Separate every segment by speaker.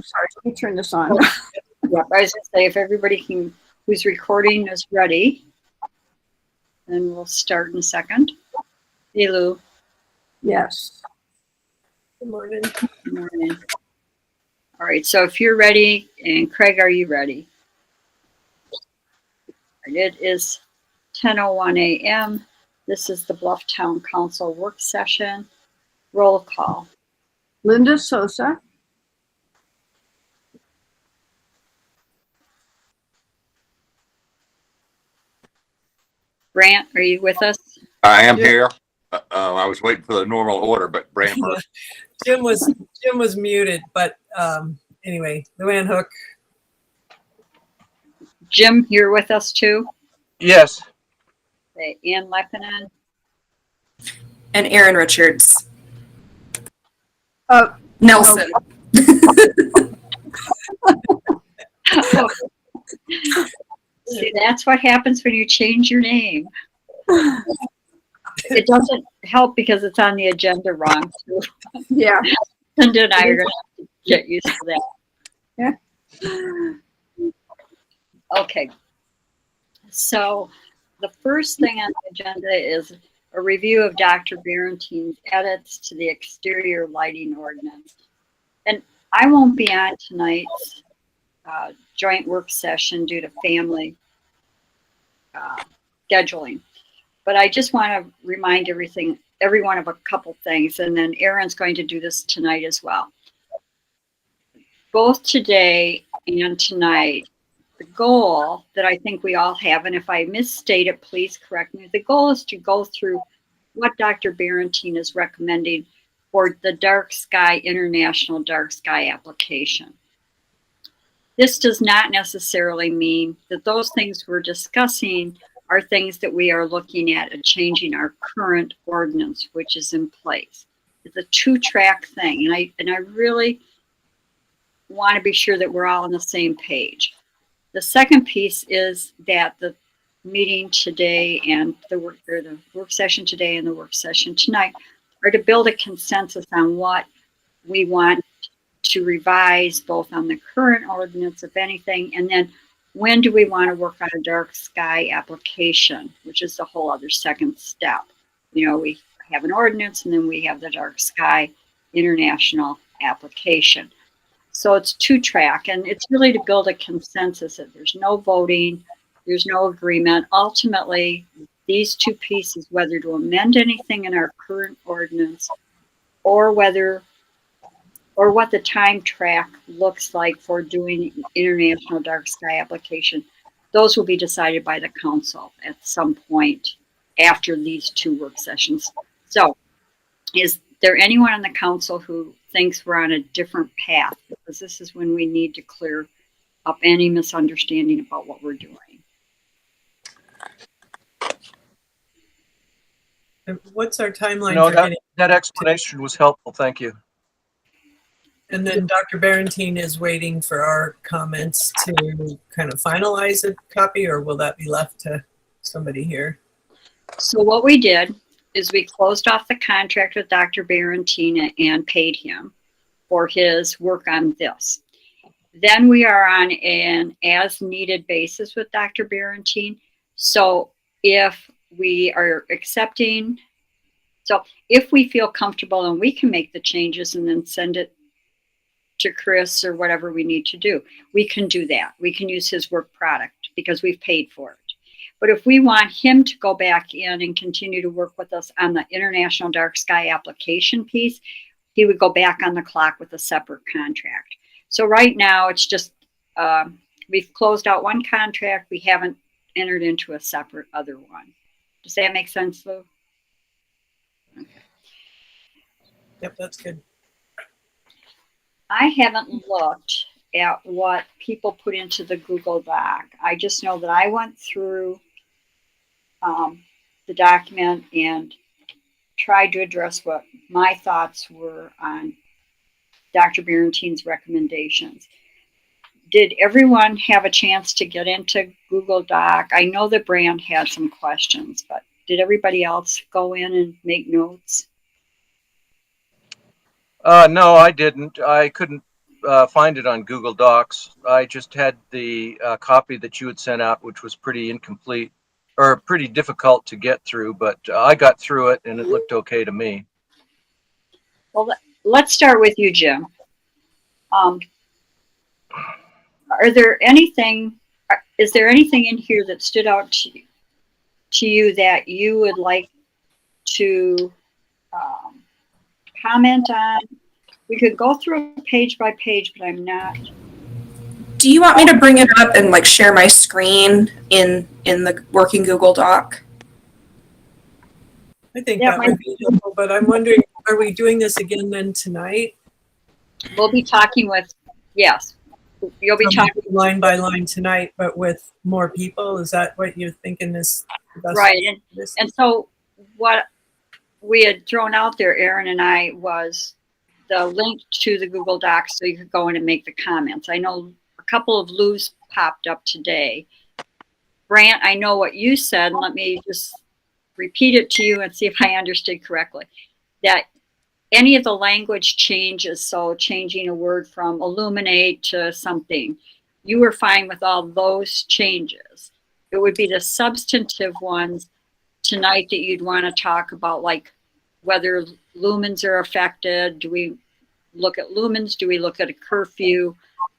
Speaker 1: Sorry, let me turn this on.
Speaker 2: Yeah, I was going to say, if everybody who's recording is ready, then we'll start in a second. Hey, Lou.
Speaker 1: Yes.
Speaker 3: Good morning.
Speaker 2: Good morning. All right, so if you're ready, and Craig, are you ready? It is 10:01 a.m. This is the Bluff Town Council work session. Roll call.
Speaker 1: Linda Sosa.
Speaker 2: Brant, are you with us?
Speaker 4: I am here. I was waiting for the normal order, but Brant first.
Speaker 3: Jim was muted, but anyway, Luann Hook.
Speaker 2: Jim, you're with us too?
Speaker 5: Yes.
Speaker 2: Okay, Ann Lepinen.
Speaker 6: And Aaron Richards.
Speaker 1: Nelson.
Speaker 2: See, that's what happens when you change your name. It doesn't help because it's on the agenda wrong too.
Speaker 1: Yeah.
Speaker 2: Linda and I are going to get used to that.
Speaker 1: Yeah.
Speaker 2: Okay. So the first thing on the agenda is a review of Dr. Barentine's edits to the exterior lighting ordinance. And I won't be on tonight's joint work session due to family scheduling. But I just want to remind everyone of a couple things, and then Aaron's going to do this tonight as well. Both today and tonight, the goal that I think we all have, and if I misstate it, please correct me, the goal is to go through what Dr. Barentine is recommending for the Dark Sky International Dark Sky application. This does not necessarily mean that those things we're discussing are things that we are looking at and changing our current ordinance, which is in place. It's a two-track thing, and I really want to be sure that we're all on the same page. The second piece is that the meeting today and the work session today and the work session tonight are to build a consensus on what we want to revise, both on the current ordinance, if anything, and then when do we want to work on a dark sky application, which is the whole other second step. You know, we have an ordinance and then we have the dark sky international application. So it's two-track, and it's really to build a consensus that there's no voting, there's no agreement. Ultimately, these two pieces, whether to amend anything in our current ordinance or what the time track looks like for doing international dark sky application, those will be decided by the council at some point after these two work sessions. So is there anyone on the council who thinks we're on a different path? Because this is when we need to clear up any misunderstanding about what we're doing.
Speaker 3: And what's our timeline?
Speaker 5: No,
Speaker 3: for
Speaker 5: that explanation was helpful. Thank you.
Speaker 3: And then Dr. Barentine is waiting for our comments to kind of finalize a copy, or will that be left to somebody here?
Speaker 2: So what we did is we closed off the contract with Dr. Barentine and paid him for his work on this. Then we are on an as-needed basis with Dr. Barentine. So if we are accepting, so if we feel comfortable and we can make the changes and then send it to Chris or whatever we need to do, we can do that. We can use his work product because we've paid for it. But if we want him to go back in and continue to work with us on the International Dark Sky application piece, he would go back on the clock with a separate contract. So right now it's just, we've closed out one contract. We haven't entered into a separate other one. Does that make sense, Lou? Okay.
Speaker 3: Yep, that's good.
Speaker 2: I haven't looked at what people put into the Google Doc. I just know that I went through the document and tried to address what my thoughts were on Dr. Barentine's recommendations. Did everyone have a chance to get into Google Doc? I know that Brand had some questions, but did everybody else go in and make notes?
Speaker 5: No, I didn't. I couldn't find it on Google Docs. I just had the copy that you had sent out, which was pretty incomplete or pretty difficult to get through, but I got through it and it looked okay to me.
Speaker 2: Well, let's start with you, Jim. Is there anything in here that stood out to you that you would like to comment on? We could go through page by page, but I'm not.
Speaker 6: Do you want me to bring it up and like share my screen in the working Google Doc?
Speaker 3: I think
Speaker 2: Yeah,
Speaker 3: that would be helpful, but I'm wondering, are we doing this again then tonight?
Speaker 2: We'll be talking with, yes, you'll be talking.
Speaker 3: Line by line tonight, but with more people? Is that what you're thinking is the best?
Speaker 2: Right,
Speaker 3: This
Speaker 2: and so what we had thrown out there, Aaron and I, was the link to the Google Docs so you could go in and make the comments. I know a couple of Lou's popped up today. Brant, I know what you said. Let me just repeat it to you and see if I understood correctly. That any of the language changes, so changing a word from illuminate to something, you were fine with all those changes. It would be the substantive ones tonight that you'd want to talk about, like whether lumens are affected. Do we look at lumens? Do we look at a curfew?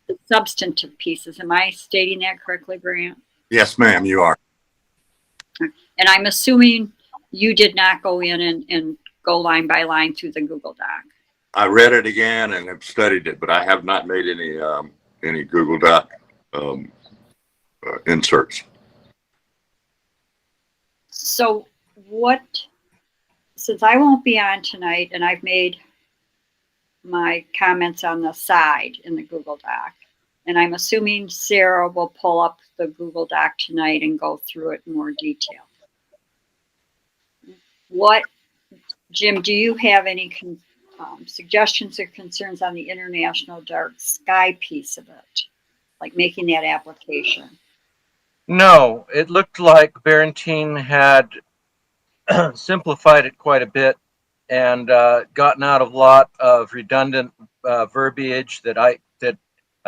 Speaker 2: The substantive pieces. Am I stating that correctly, Grant?
Speaker 4: Yes, ma'am, you are.
Speaker 2: And I'm assuming you did not go in and go line by line through the Google Doc.
Speaker 4: I read it again and have studied it, but I have not made any Google Doc inserts.
Speaker 2: So since I won't be on tonight and I've made my comments on the side in the Google Doc, and I'm assuming Sarah will pull up the Google Doc tonight and go through it in more detail. Jim, do you have any suggestions or concerns on the International Dark Sky piece of it, like making that application?
Speaker 5: No, it looked like Barentine had simplified it quite a bit and gotten out of a lot of redundant verbiage that I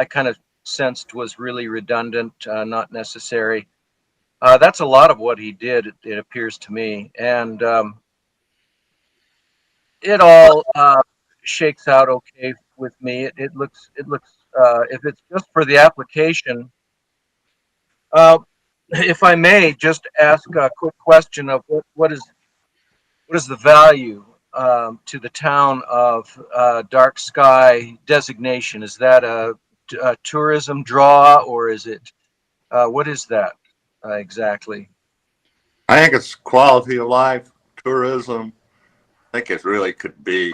Speaker 5: kind of sensed was really redundant, not necessary. That's a lot of what he did, it appears to me, and it all shakes out okay with me. It looks if it's just for the application. If I may just ask a quick question of what is the value to the town of dark sky designation? Is that a tourism draw, or is it what is that exactly?
Speaker 4: I think it's quality of life, tourism. I think it really could be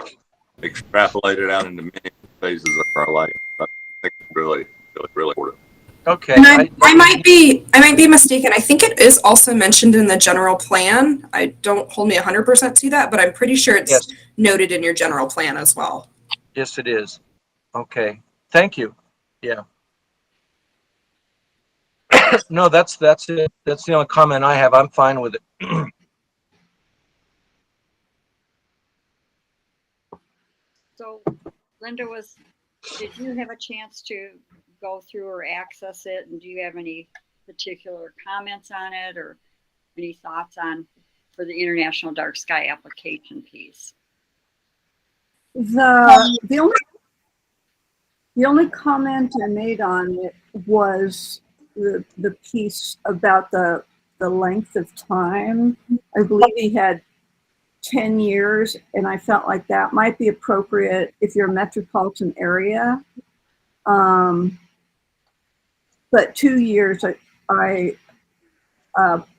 Speaker 4: extrapolated out into many phases of our life. I think it's really important.
Speaker 5: Okay.
Speaker 6: And I might be mistaken. I think it is also mentioned in the general plan. I don't hold me 100% to that, but I'm pretty sure it's noted in your general plan as well.
Speaker 5: Yes, it is. Okay. Thank you. Yeah. No, that's it. That's the only comment I have. I'm fine with it.
Speaker 2: So, Linda, did you have a chance to go through or access it? And do you have any particular comments on it or any thoughts for the International Dark Sky application piece?
Speaker 1: The only comment I made on it was the piece about the length of time. I believe he had 10 years, and I felt like that might be appropriate if you're a metropolitan area. But 2 years, I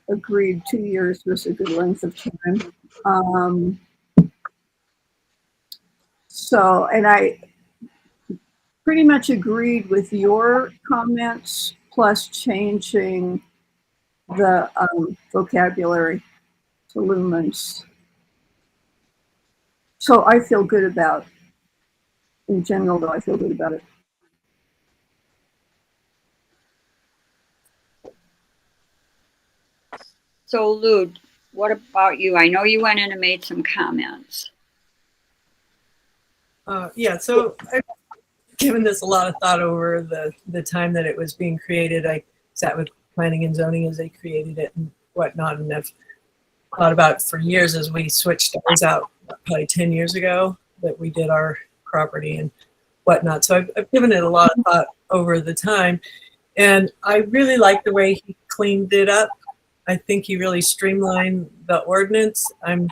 Speaker 1: agreed 2 years was a good length of time. So, and I pretty much agreed with your comments, plus changing the vocabulary to lumens. So I feel good about, in general, though, I feel good about it.
Speaker 2: So, Lou, what about you? I know you went in and made some comments.
Speaker 3: Yeah, so given this a lot of thought over the time that it was being created. I sat with planning and zoning as they created it and whatnot, and I've thought about it for years as we switched ours out probably 10 years ago that we did our property and whatnot. So I've given it a lot of thought over the time, and I really like the way he cleaned it up. I think he really streamlined the ordinance. I'm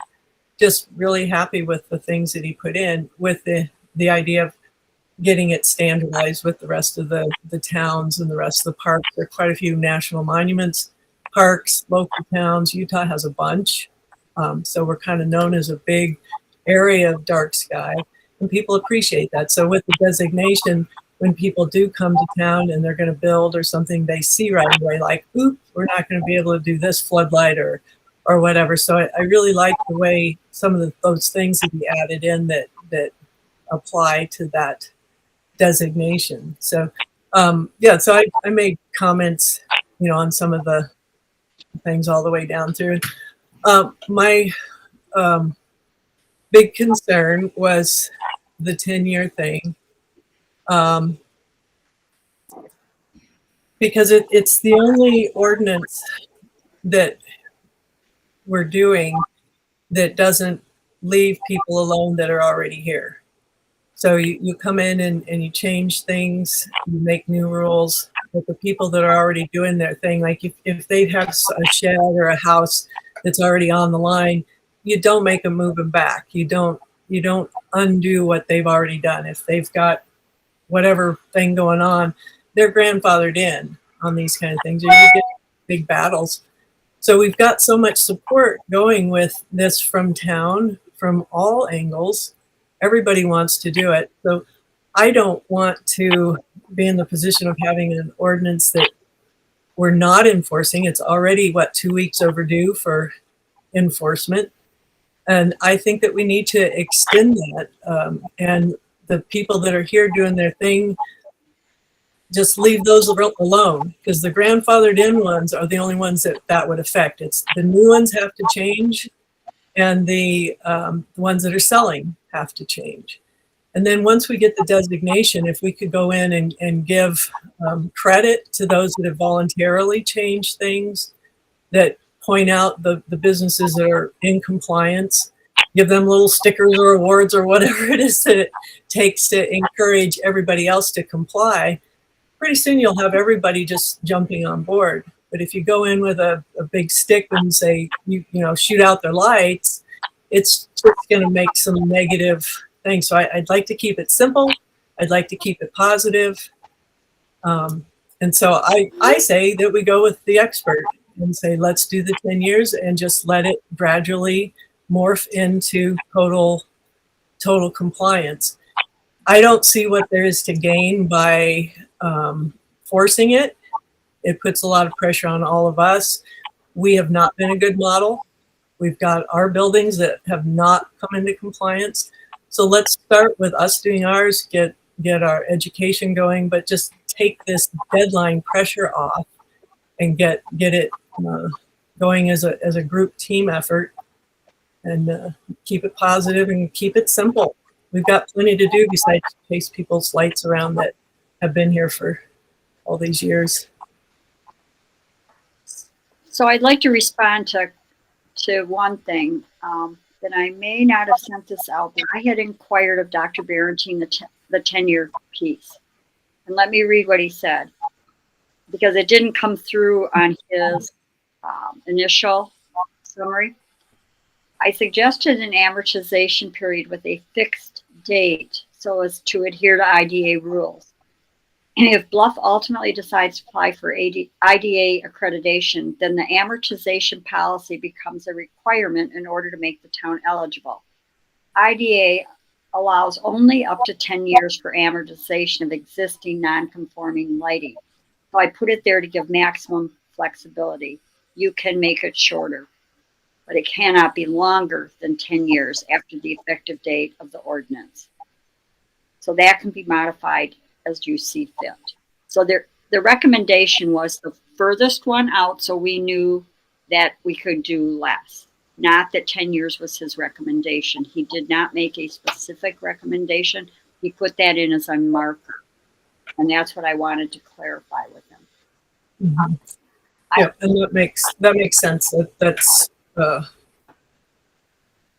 Speaker 3: just really happy with the things that he put in, with the idea of getting it standardized with the rest of the towns and the rest of the parks. There are quite a few national monuments, parks, local towns. Utah has a bunch. So we're kind of known as a big area of dark sky, and people appreciate that. So with the designation, when people do come to town and they're going to build or something, they see right away, like, oops, we're not going to be able to do this floodlight or whatever. So I really like the way some of those things that he added in that apply to that designation. So yeah, so I made comments, on some of the things all the way down through. My big concern was the 10-year thing, because it's the only ordinance that we're doing that doesn't leave people alone that are already here. So you come in and you change things, you make new rules, but the people that are already doing their thing, like if they have a shed or a house that's already on the line, you don't make them move them back. You don't undo what they've already done. If they've got whatever thing going on, they're grandfathered in on these kind of things, or you get big battles. So we've got so much support going with this from town, from all angles. Everybody wants to do it. So I don't want to be in the position of having an ordinance that we're not enforcing. It's already, 2 weeks overdue for enforcement. And I think that we need to extend that. And the people that are here doing their thing, just leave those alone, because the grandfathered in ones are the only ones that would affect. It's the new ones have to change, and the ones that are selling have to change. And then once we get the designation, if we could go in and give credit to those that have voluntarily changed things, that point out the businesses that are in compliance, give them little stickers or awards or whatever it is that it takes to encourage everybody else to comply, pretty soon you'll have everybody just jumping on board. But if you go in with a big stick and say, shoot out their lights, it's going to make some negative things. So I'd like to keep it simple. I'd like to keep it positive. And so I say that we go with the expert and say, let's do the 10 years and just let it gradually morph into total compliance. I don't see what there is to gain by forcing it. It puts a lot of pressure on all of us. We have not been a good model. We've got our buildings that have not come into compliance. So let's start with us doing ours, get our education going, but just take this deadline pressure off and get it going as a group team effort, and keep it positive and keep it simple. We've got plenty to do besides chase people's lights around that have been here for all these years.
Speaker 2: So I'd like to respond to one thing that I may not have sent this out, but I had inquired of Dr. Barentine the 10-year piece. And let me read what he said, because it didn't come through on his initial summary. I suggested an amortization period with a fixed date so as to adhere to IDA rules. And if Bluff ultimately decides to apply for IDA accreditation, then the amortization policy becomes a requirement in order to make the town eligible. IDA allows only up to 10 years for amortization of existing non-conforming lighting. So I put it there to give maximum flexibility. You can make it shorter, but it cannot be longer than 10 years after the effective date of the ordinance. So that can be modified as you see fit. So the recommendation was the furthest one out, so we knew that we could do less. Not that 10 years was his recommendation. He did not make a specific recommendation, he put that in as a marker. And that's what I wanted to clarify with him.
Speaker 3: Mhm. Yeah, and that makes sense. That's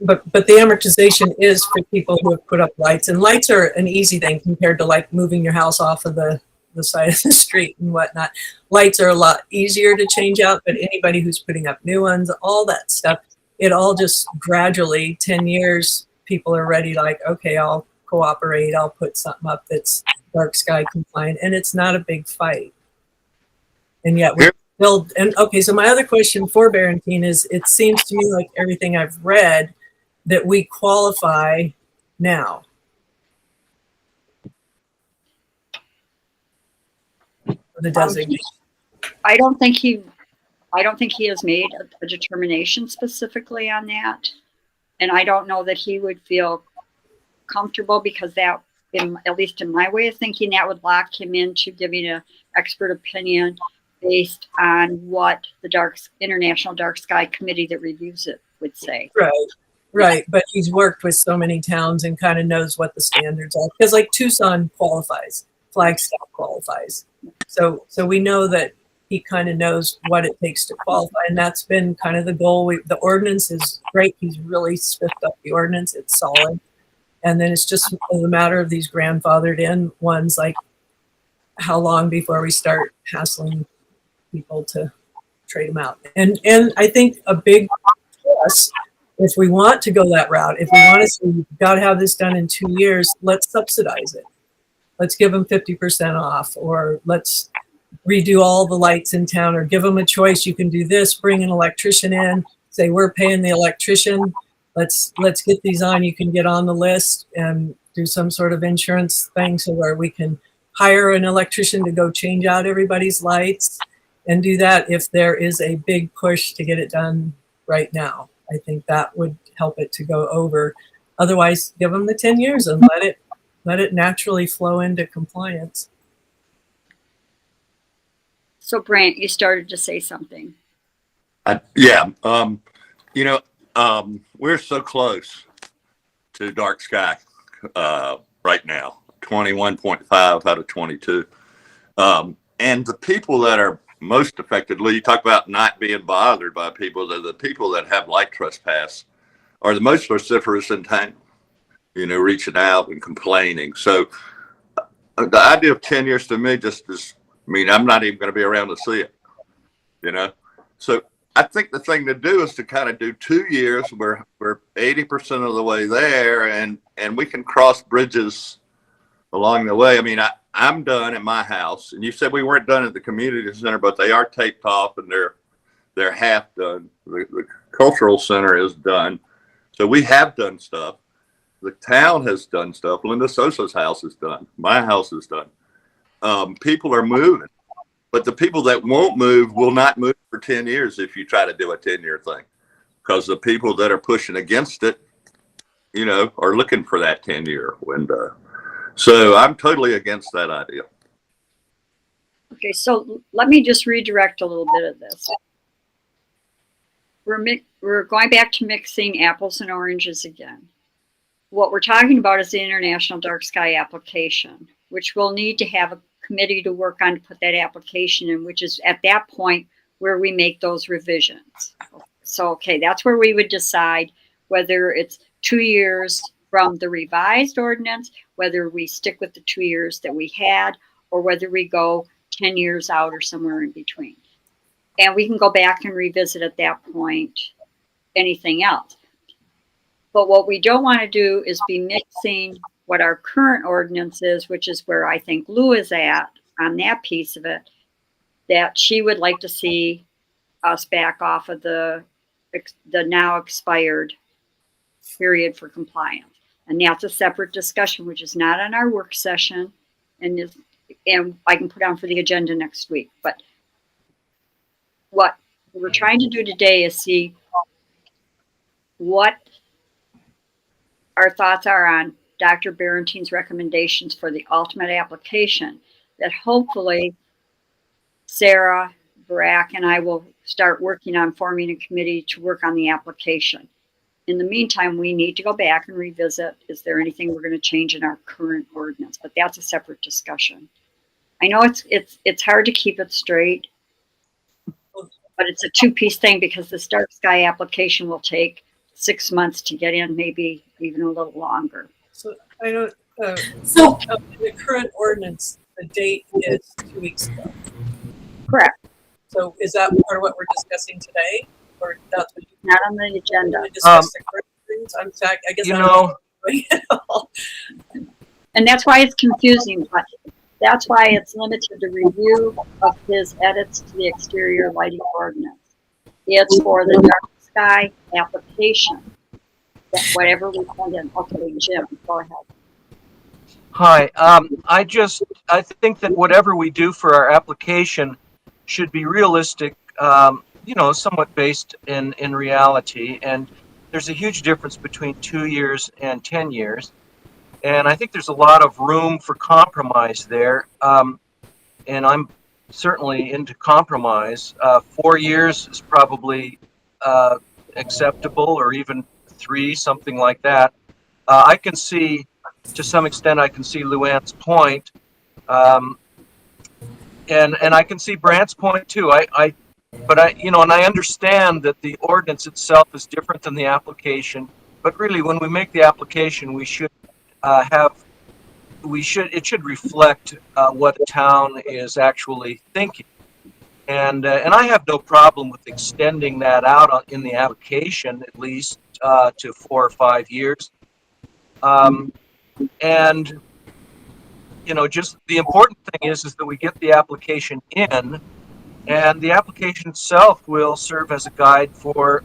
Speaker 3: but the amortization is for people who have put up lights, and lights are an easy thing compared to like moving your house off of the side of the street and whatnot. Lights are a lot easier to change out, but anybody who's putting up new ones, all that stuff, it all just gradually, 10 years, people are ready, like, okay, I'll cooperate, I'll put something up that's dark sky compliant, and it's not a big fight. And yet we still, and okay, so my other question for Barentine is, it seems to me like everything I've read that we qualify now. For the designation.
Speaker 2: I don't think he has made a determination specifically on that. And I don't know that he would feel comfortable, because that, at least in my way of thinking, that would lock him into giving an expert opinion based on what the International Dark Sky Committee that reviews it would say.
Speaker 3: Right. But he's worked with so many towns and kind of knows what the standards are. Because like Tucson qualifies, Flagstaff qualifies. So we know that he kind of knows what it takes to qualify, and that's been kind of the goal. The ordinance is great. He's really spiffed up the ordinance. It's solid. And then it's just a matter of these grandfathered in ones, like how long before we start hassling people to trade them out. And I think a big plus, if we want to go that route, if we want to say we've got to have this done in 2 years, let's subsidize it. Let's give them 50% off, or let's redo all the lights in town, or give them a choice. You can do this, bring an electrician in, say we're paying the electrician. Let's get these on. You can get on the list and do some sort of insurance thing, so where we can hire an electrician to go change out everybody's lights and do that if there is a big push to get it done right now. I think that would help it to go over. Otherwise, give them the 10 years and let it naturally flow into compliance.
Speaker 2: So Brant, you started to say something.
Speaker 4: We're so close to dark sky right now, 21.5 out of 22. And the people that are most affected, Lee, you talk about not being bothered by people, the people that have light trespass are the most vociferous in town, reaching out and complaining. So the idea of 10 years to me just is, I'm not even going to be around to see it, So I think the thing to do is to kind of do 2 years where we're 80% of the way there, and we can cross bridges along the way. I'm done at my house, and you said we weren't done at the community center, but they are taped off and they're half done. The cultural center is done. So we have done stuff. The town has done stuff. Linda Sosa's house is done. My house is done. People are moving, but the people that won't move will not move for 10 years if you try to do a 10-year thing, because the people that are pushing against it, are looking for that 10-year window. So I'm totally against that idea.
Speaker 2: Okay, so let me just redirect a little bit of this. We're going back to mixing apples and oranges again. What we're talking about is the International Dark Sky application, which we'll need to have a committee to work on to put that application in, which is at that point where we make those revisions. So, okay, that's where we would decide whether it's 2 years from the revised ordinance, whether we stick with the 2 years that we had, or whether we go 10 years out or somewhere in between. And we can go back and revisit at that point anything else. But what we don't want to do is be mixing what our current ordinance is, which is where I think Lou is at on that piece of it, that she would like to see us back off of the now expired period for compliance. And that's a separate discussion, which is not on our work session, and I can put on for the agenda next week. But what we're trying to do today is see what our thoughts are on Dr. Barentine's recommendations for the ultimate application, that hopefully Sarah, Barack, and I will start working on forming a committee to work on the application in the meantime, we need to go back and revisit, is there anything we're going to change in our current ordinance? But that's a separate discussion. I know it's hard to keep it straight, but it's a two-piece thing because this dark sky application will take 6 months to get in, maybe even a little longer.
Speaker 3: So I don't,
Speaker 6: So
Speaker 3: in the current ordinance, the date is 2 weeks ago.
Speaker 2: Correct.
Speaker 3: So is that part of what we're discussing today? Or that's what
Speaker 2: Not on the agenda.
Speaker 3: you discuss the current things? I'm sorry, I guess
Speaker 5: You
Speaker 3: I
Speaker 5: know,
Speaker 2: And that's why it's confusing, but that's why it's limited to review of his edits to the exterior lighting ordinance. It's for the dark sky application, that whatever we put in. Okay, Jim, go ahead.
Speaker 5: hi. I think that whatever we do for our application should be realistic, somewhat based in reality. And there's a huge difference between 2 years and 10 years. And I think there's a lot of room for compromise there. And I'm certainly into compromise. 4 years is probably acceptable, or even 3, something like that. I can see, to some extent, I can see Luann's point. And I can see Brant's point too. But I understand that the ordinance itself is different than the application. But really, when we make the application, we should it should reflect what the town is actually thinking. And I have no problem with extending that out in the application, at least to 4 or 5 years. And just the important thing is that we get the application in, and the application itself will serve as a guide for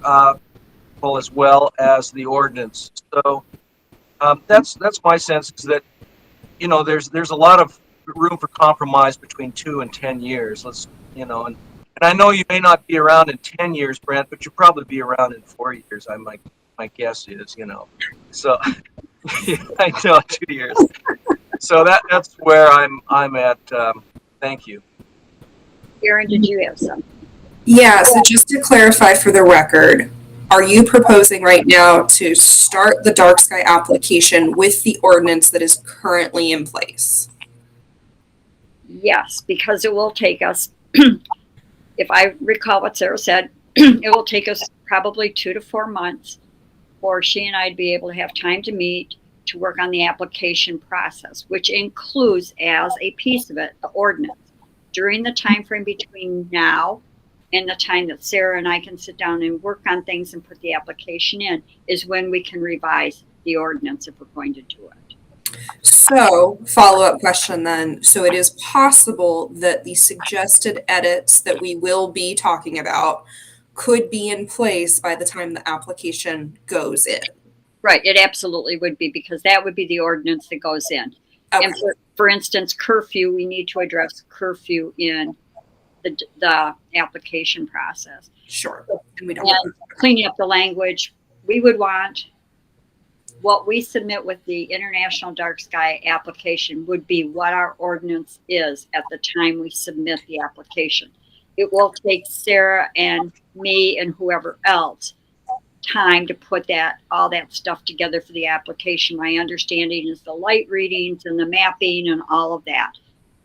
Speaker 5: as well as the ordinance. So that's my sense, is that there's a lot of room for compromise between 2 and 10 years. And I know you may not be around in 10 years, Brent, but you'll probably be around in 4 years. My guess is, So I know 2 years. So that's where I'm at. Thank you.
Speaker 2: Erin, did you have something?
Speaker 6: yeah, so just to clarify for the record, are you proposing right now to start the dark sky application with the ordinance that is currently in place?
Speaker 2: Yes, because it will take us, if I recall what Sarah said, it will take us probably 2 to 4 months for she and I to be able to have time to meet to work on the application process, which includes, as a piece of it, the ordinance. During the time frame between now and the time that Sarah and I can sit down and work on things and put the application in is when we can revise the ordinance if we're going to do it.
Speaker 6: So, follow-up question then. So it is possible that the suggested edits that we will be talking about could be in place by the time the application goes in.
Speaker 2: Right, it absolutely would be, because that would be the ordinance that goes in.
Speaker 6: Okay.
Speaker 2: And for instance, curfew, we need to address curfew in the application process.
Speaker 6: Sure. And we don't
Speaker 2: And cleaning up the language, we would want what we submit with the International Dark Sky application would be what our ordinance is at the time we submit the application. It will take Sarah and me and whoever else time to put all that stuff together for the application. My understanding is the light readings and the mapping and all of that.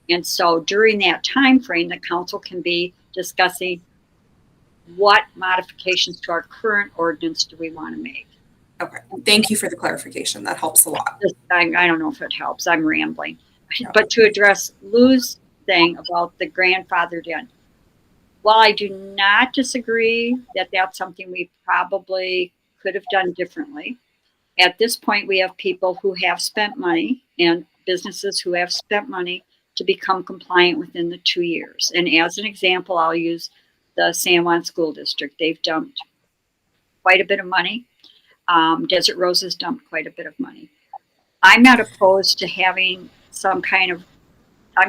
Speaker 2: And so during that time frame, the council can be discussing what modifications to our current ordinance do we want to make.
Speaker 6: Okay. Thank you for the clarification. That helps a lot.
Speaker 2: I don't know if it helps. I'm rambling. But to address Lou's thing about the grandfathered in, while I do not disagree that that's something we probably could have done differently, at this point we have people who have spent money and businesses who have spent money to become compliant within the 2 years. And as an example, I'll use the San Juan School District. They've dumped quite a bit of money. Desert Rose has dumped quite a bit of money. I'm not opposed to having I'm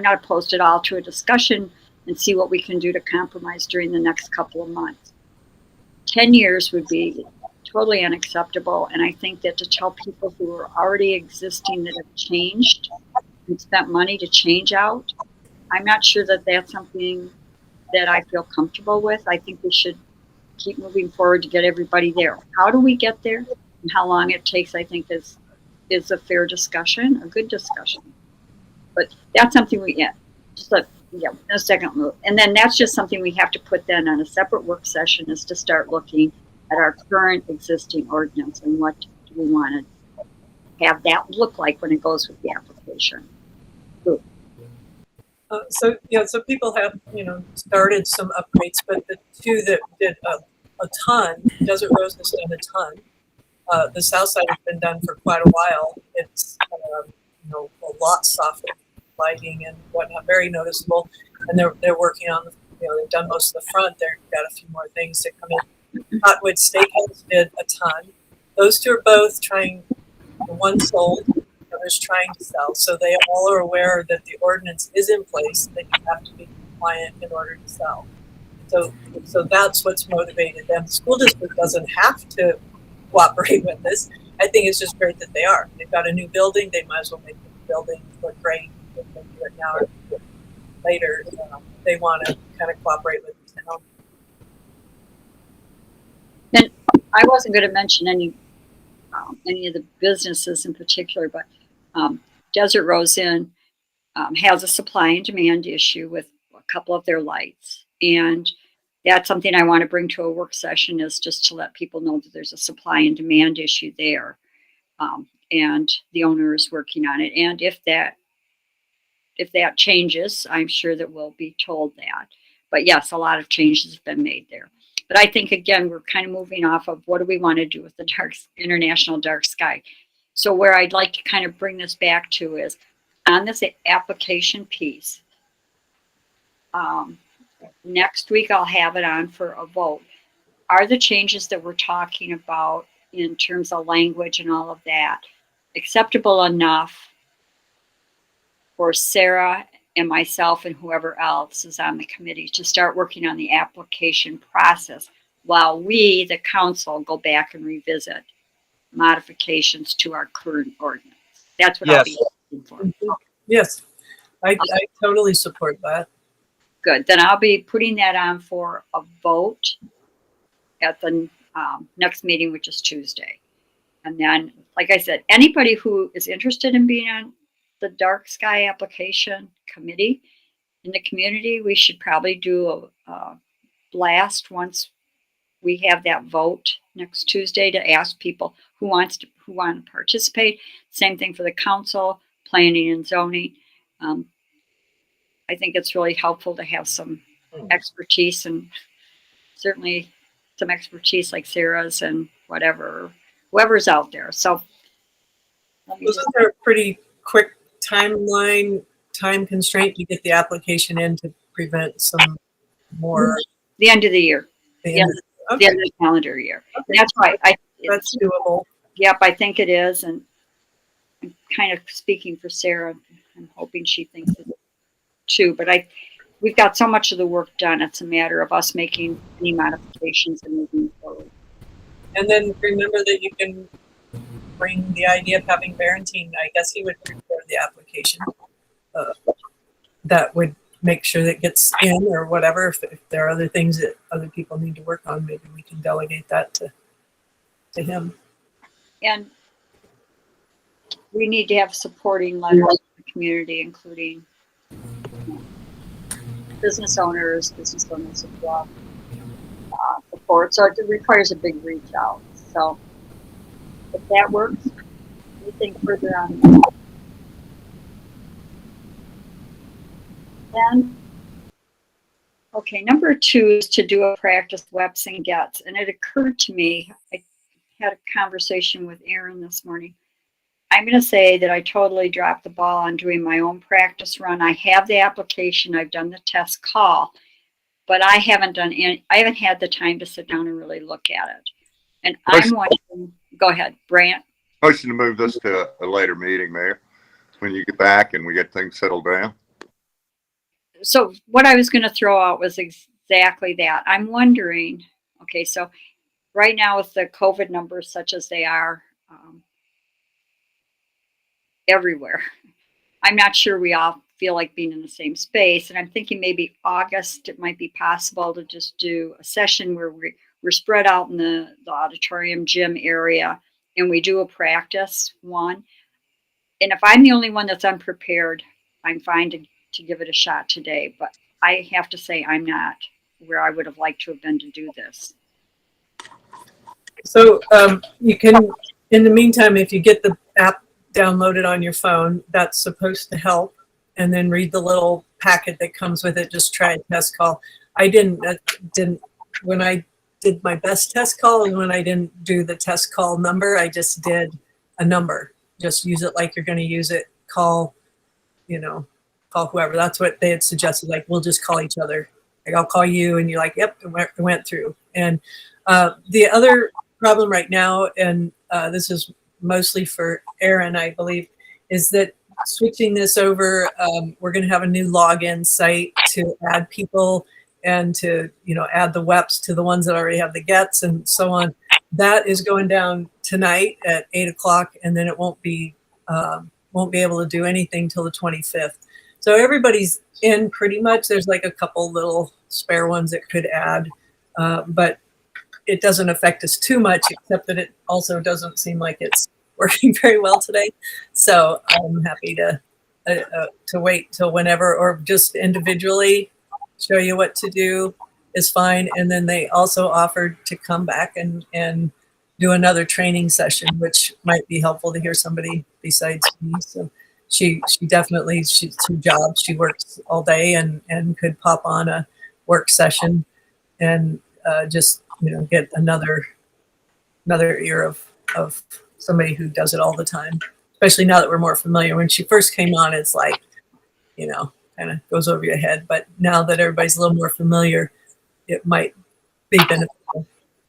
Speaker 2: not opposed at all to a discussion and see what we can do to compromise during the next couple of months. 10 years would be totally unacceptable. And I think that to tell people who are already existing that have changed and spent money to change out, I'm not sure that that's something that I feel comfortable with. I think we should keep moving forward to get everybody there. How do we get there? And how long it takes, I think, is a fair discussion, a good discussion. But that's something a second move. And then that's just something we have to put then on a separate work session, is to start looking at our current existing ordinance and what do we want to have that look like when it goes with the application.
Speaker 3: So people have, started some upgrades, but the two that did a ton, Desert Rose has done a ton. The south side has been done for quite a while. It's, a lot softer lighting and whatnot, very noticeable. And they're working on, they've done most of the front. They've got a few more things to come in. Hotwood Steakhouse did a ton. Those two are both trying, one sold, the other's trying to sell. So they all are aware that the ordinance is in place, that you have to be compliant in order to sell. So that's what's motivated them. The school district doesn't have to cooperate with this. I think it's just great that they are. They've got a new building. They might as well make the building look great. If they do it now or later, they want to kind of cooperate with the town.
Speaker 2: And I wasn't going to mention any of the businesses in particular, but Desert Rose Inn has a supply and demand issue with a couple of their lights. And that's something I want to bring to a work session, is just to let people know that there's a supply and demand issue there. And the owner is working on it. And if that changes, I'm sure that we'll be told that. But yes, a lot of changes have been made there. But I think, again, we're kind of moving off of what do we want to do with the international dark sky. So where I'd like to kind of bring this back to is on this application piece. Next week, I'll have it on for a vote. Are the changes that we're talking about in terms of language and all of that acceptable enough for Sarah and myself and whoever else is on the committee to start working on the application process while we, the council, go back and revisit modifications to our current ordinance? That's what I'll be looking for.
Speaker 3: Yes, I totally support that.
Speaker 2: Good. Then I'll be putting that on for a vote at the next meeting, which is Tuesday. And then, like I said, anybody who is interested in being on the dark sky application committee in the community, we should probably do a blast once we have that vote next Tuesday to ask people who want to participate. Same thing for the council, planning and zoning. I think it's really helpful to have some expertise, and certainly some expertise like Sarah's and whoever's out there. So
Speaker 3: Wasn't there a pretty quick time constraint to get the application in to prevent some more?
Speaker 2: the end of the year,
Speaker 3: The
Speaker 2: the end of the calendar year.
Speaker 3: Okay.
Speaker 2: And that's why
Speaker 3: That's doable.
Speaker 2: Yep, I think it is. And I'm kind of speaking for Sarah. I'm hoping she thinks it too. But we've got so much of the work done. It's a matter of us making any modifications and moving forward.
Speaker 3: And then remember that you can bring the idea of having Barentine. I guess he would prepare the application. That would make sure that it gets in or whatever. If there are other things that other people need to work on, maybe we can delegate that to him.
Speaker 2: And we need to have supporting letters from the community, including business owners of Bluff, support. So it requires a big reach out. So if that works, anything further on that? Then, okay, number 2 is to do a practice WEPs and GETs. And it occurred to me, I had a conversation with Aaron this morning. I'm going to say that I totally dropped the ball on doing my own practice run. I have the application, I've done the test call, but I haven't had the time to sit down and really look at it. And I'm wondering, go ahead, Brant.
Speaker 4: Motion to move this to a later meeting, Mayor, when you get back and we get things settled down.
Speaker 2: So what I was going to throw out was exactly that. I'm wondering, okay, so right now with the COVID numbers such as they are everywhere, I'm not sure we all feel like being in the same space. And I'm thinking maybe August, it might be possible to just do a session where we're spread out in the auditorium gym area and we do a practice one. And if I'm the only one that's unprepared, I'm fine to give it a shot today. But I have to say, I'm not where I would have liked to have been to do this.
Speaker 3: So you can, in the meantime, if you get the app downloaded on your phone, that's supposed to help. And then read the little packet that comes with it. Just try a test call. I didn't when I did my best test call, and when I didn't do the test call number, I just did a number. Just use it like you're going to use it. Call, call whoever. That's what they had suggested. Like, we'll just call each other. Like, I'll call you, and you're like, yep, it went through. And the other problem right now, and this is mostly for Aaron, I believe, is that switching this over, we're going to have a new login site to add people and to, add the WEPs to the ones that already have the gets and so on. That is going down tonight at 8:00, and then it won't be able to do anything till the 25th. So everybody's in pretty much. There's like a couple little spare ones that could add, but it doesn't affect us too much, except that it also doesn't seem like it's working very well today. So I'm happy to wait till whenever, or just individually show you what to do is fine. And then they also offered to come back and do another training session, which might be helpful to hear somebody besides me. So she's two jobs. She works all day and could pop on a work session and just get another ear of somebody who does it all the time, especially now that we're more familiar. When she first came on, it's like, kind of goes over your head. But now that everybody's a little more familiar, it might be beneficial.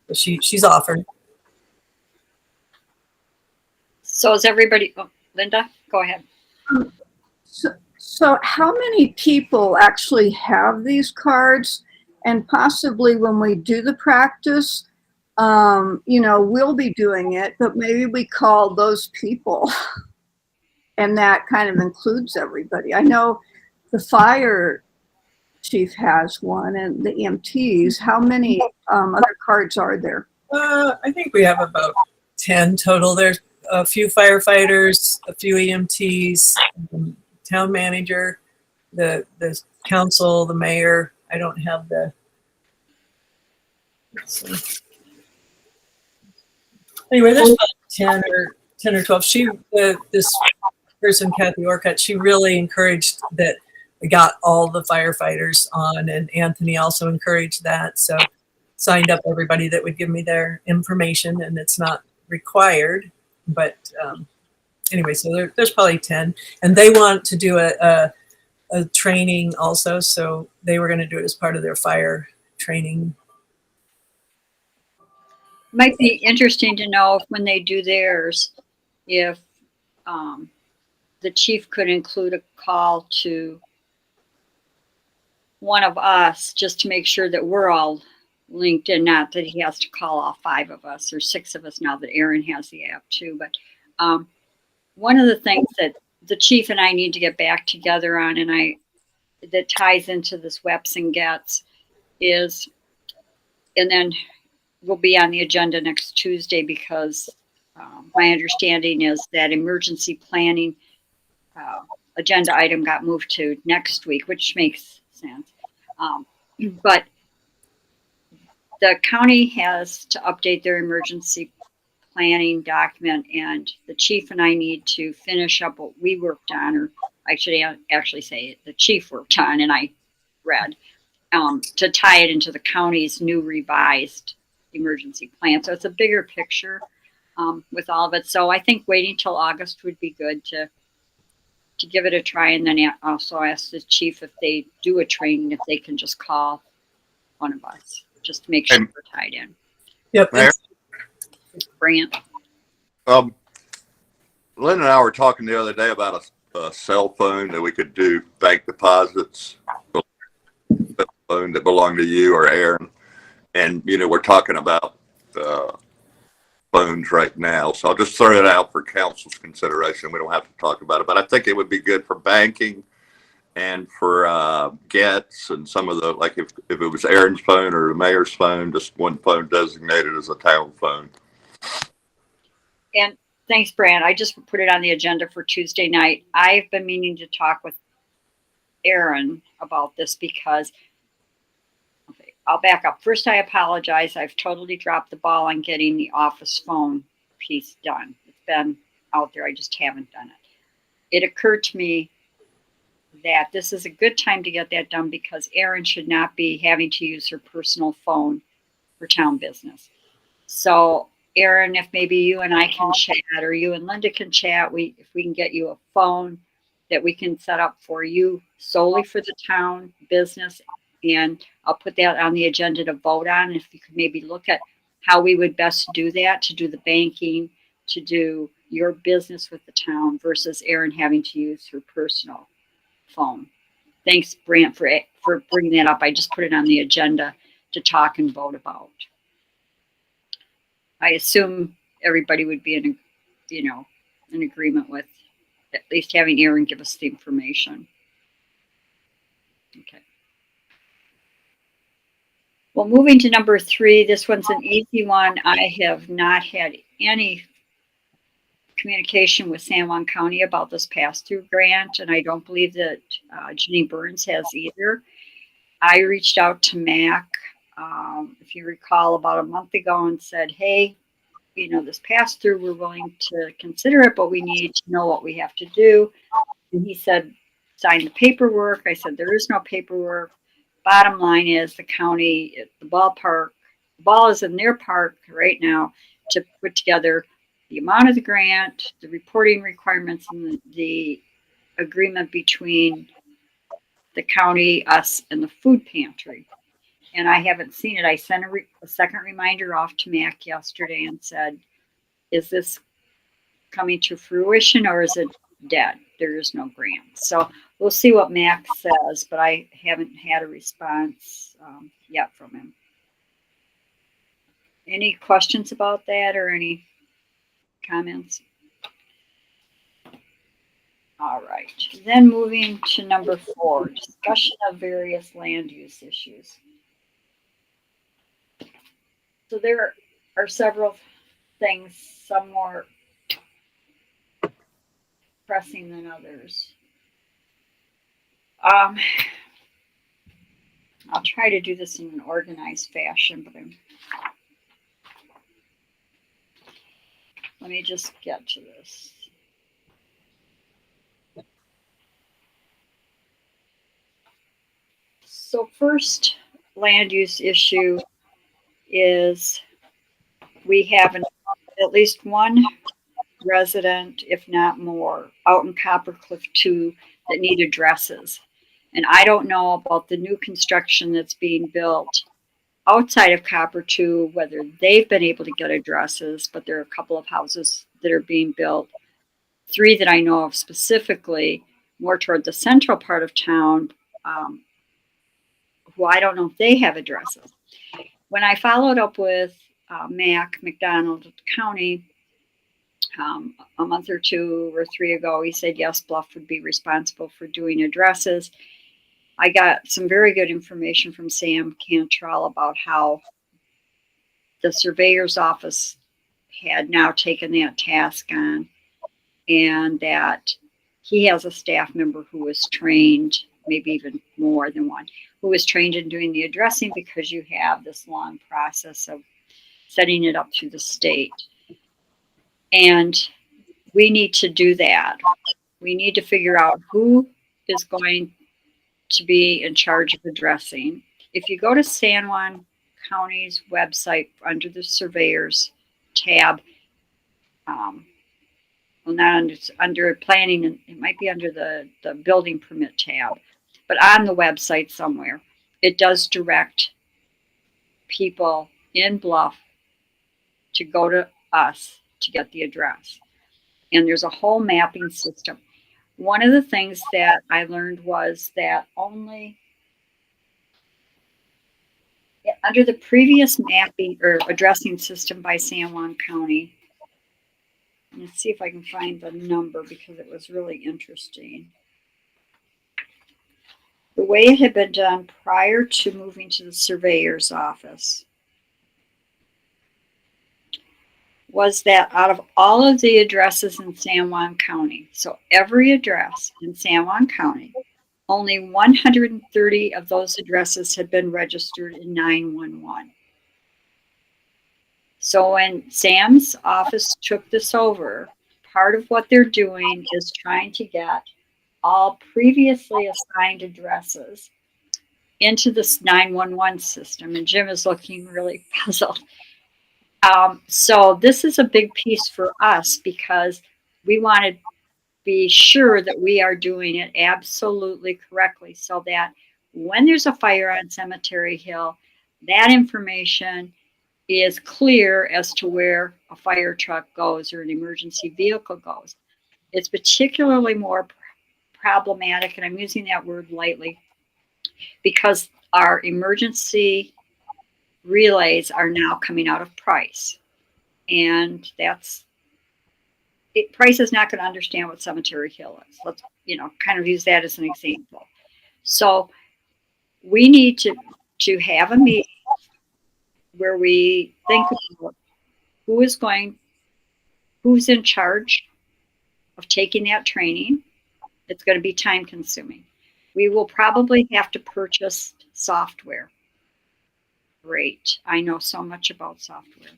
Speaker 3: But she's offered.
Speaker 2: So is everybody, Linda, go ahead.
Speaker 1: So how many people actually have these cards? And possibly when we do the practice, we'll be doing it, but maybe we call those people and that kind of includes everybody. I know the fire chief has one and the EMTs. How many other cards are there?
Speaker 3: I think we have about 10 total. There's a few firefighters, a few EMTs, town manager, the council, the mayor. I don't have the. Anyway, there's about 10 or 12. This person, Kathy Orcutt, she really encouraged that we got all the firefighters on, and Anthony also encouraged that. So signed up everybody that would give me their information, and it's not required. But anyway, so there's probably 10, and they want to do a training also. So they were going to do it as part of their fire training.
Speaker 2: Might be interesting to know if when they do theirs, if the chief could include a call to one of us just to make sure that we're all linked in, not that he has to call all 5 of us or 6 of us now that Aaron has the app too. But one of the things that the chief and I need to get back together on, and that ties into this WEPs and gets, is, and then will be on the agenda next Tuesday, because my understanding is that emergency planning agenda item got moved to next week, which makes sense. But the county has to update their emergency planning document, and the chief and I need to finish up what we worked on, or I should actually say the chief worked on and I read, to tie it into the county's new revised emergency plan. So it's a bigger picture with all of it. So I think waiting till August would be good to give it a try, and then also ask the chief if they do a training, if they can just call one of us just to make sure we're tied in.
Speaker 3: Yep.
Speaker 2: Brant.
Speaker 4: Lynn and I were talking the other day about a cell phone that we could do bank deposits, a phone that belonged to you or Aaron. And, we're talking about phones right now. So I'll just throw it out for council's consideration. We don't have to talk about it, but I think it would be good for banking and for gets and some of the, like if it was Aaron's phone or the mayor's phone, just one phone designated as a town phone.
Speaker 2: And thanks, Brand. I just put it on the agenda for Tuesday night. I've been meaning to talk with Aaron about this because, okay, I'll back up. First, I apologize. I've totally dropped the ball on getting the office phone piece done. It's been out there. I just haven't done it. It occurred to me that this is a good time to get that done because Erin should not be having to use her personal phone for town business. So, Erin, if maybe you and I can chat, or you and Linda can chat, if we can get you a phone that we can set up for you solely for the town business, and I'll put that on the agenda to vote on. If you could maybe look at how we would best do that, to do the banking, to do your business with the town versus Erin having to use her personal phone. Thanks, Brant, for bringing that up. I just put it on the agenda to talk and vote about. I assume everybody would be in agreement with at least having Aaron give us the information. Okay. Well, moving to number 3, this one's an easy one. I have not had any communication with San Juan County about this pass-through grant, and I don't believe that Ginny Burns has either. I reached out to Mac, if you recall, about a month ago and said, hey, this pass through, we're willing to consider it, but we need to know what we have to do. And he said, sign the paperwork. I said, there is no paperwork. Bottom line is the county, the ballpark, the ball is in their park right now to put together the amount of the grant, the reporting requirements, and the agreement between the county, us, and the food pantry. And I haven't seen it. I sent a second reminder off to Mac yesterday and said, is this coming to fruition or is it dead? There is no grant. So we'll see what Mac says, but I haven't had a response yet from him. Any questions about that or any comments? All right. Then moving to number 4, discussion of various land use issues. So there are several things, some more pressing than others. I'll try to do this in an organized fashion, but let me just get to this. So first land use issue is we have at least one resident, if not more, out in Copper Cliff 2 that need addresses. And I don't know about the new construction that's being built outside of Copper 2, whether they've been able to get addresses, but there are a couple of houses that are being built. 3 that I know of specifically, more toward the central part of town, who I don't know if they have addresses. When I followed up with Mac McDonald at the county a month or 2 or 3 ago, he said, yes, Bluff would be responsible for doing addresses. I got some very good information from Sam Cantrell about how the surveyor's office had now taken that task on, and that he has a staff member who was trained, maybe even more than one, who was trained in doing the addressing because you have this long process of setting it up through the state. And we need to do that. We need to figure out who is going to be in charge of addressing. If you go to San Juan County's website under the surveyors tab, well, not under planning, it might be under the building permit tab, but on the website somewhere, it does direct people in Bluff to go to us to get the address. And there's a whole mapping system. One of the things that I learned was that only under the previous mapping or addressing system by San Juan County, let's see if I can find the number because it was really interesting. The way it had been done prior to moving to the surveyor's office was that out of all of the addresses in San Juan County, so every address in San Juan County, only 130 of those addresses had been registered in 911. So when Sam's office took this over, part of what they're doing is trying to get all previously assigned addresses into this 911 system. And Jim is looking really puzzled. So this is a big piece for us because we want to be sure that we are doing it absolutely correctly so that when there's a fire on Cemetery Hill, that information is clear as to where a fire truck goes or an emergency vehicle goes. It's particularly more problematic, and I'm using that word lightly, because our emergency relays are now coming out of Price. And Price is not going to understand what Cemetery Hill is. Let's, kind of use that as an example. So we need to have a meeting where we think about who's in charge of taking that training. It's going to be time consuming. We will probably have to purchase software. Great. I know so much about software.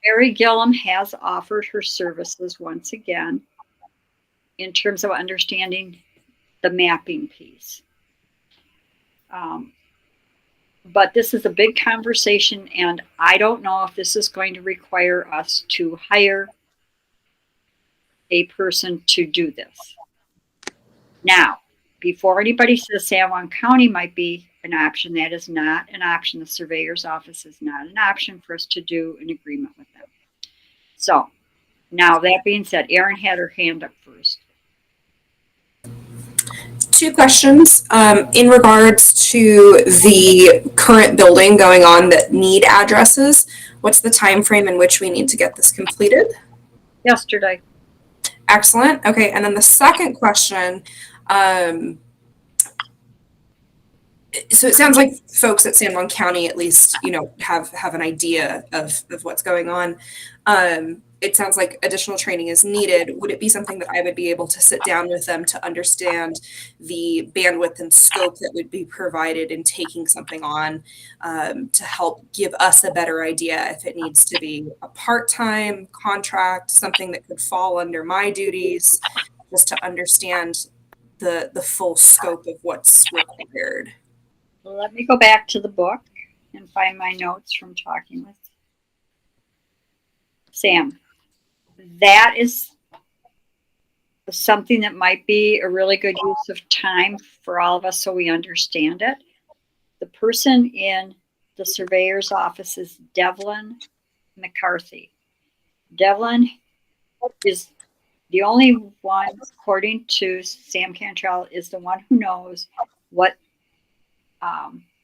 Speaker 2: Mary Gillum has offered her services once again in terms of understanding the mapping piece. But this is a big conversation, and I don't know if this is going to require us to hire a person to do this. Now, before anybody says San Juan County might be an option, that is not an option. The surveyor's office is not an option for us to do an agreement with them. So, now that being said, Erin had her hand up first.
Speaker 6: Two questions in regards to the current building going on that need addresses. What's the time frame in which we need to get this completed?
Speaker 2: Yesterday.
Speaker 6: Excellent. Okay, and then the second question. So it sounds like folks at San Juan County, at least, have an idea of what's going on. It sounds like additional training is needed. Would it be something that I would be able to sit down with them to understand the bandwidth and scope that would be provided in taking something on to help give us a better idea if it needs to be a part-time contract, something that could fall under my duties, just to understand the full scope of what's required?
Speaker 2: Let me go back to the book and find my notes from talking with Sam. That is something that might be a really good use of time for all of us so we understand it. The person in the surveyor's office is Devlin McCarthy. Devlin is the only one, according to Sam Cantrell, is the one who knows what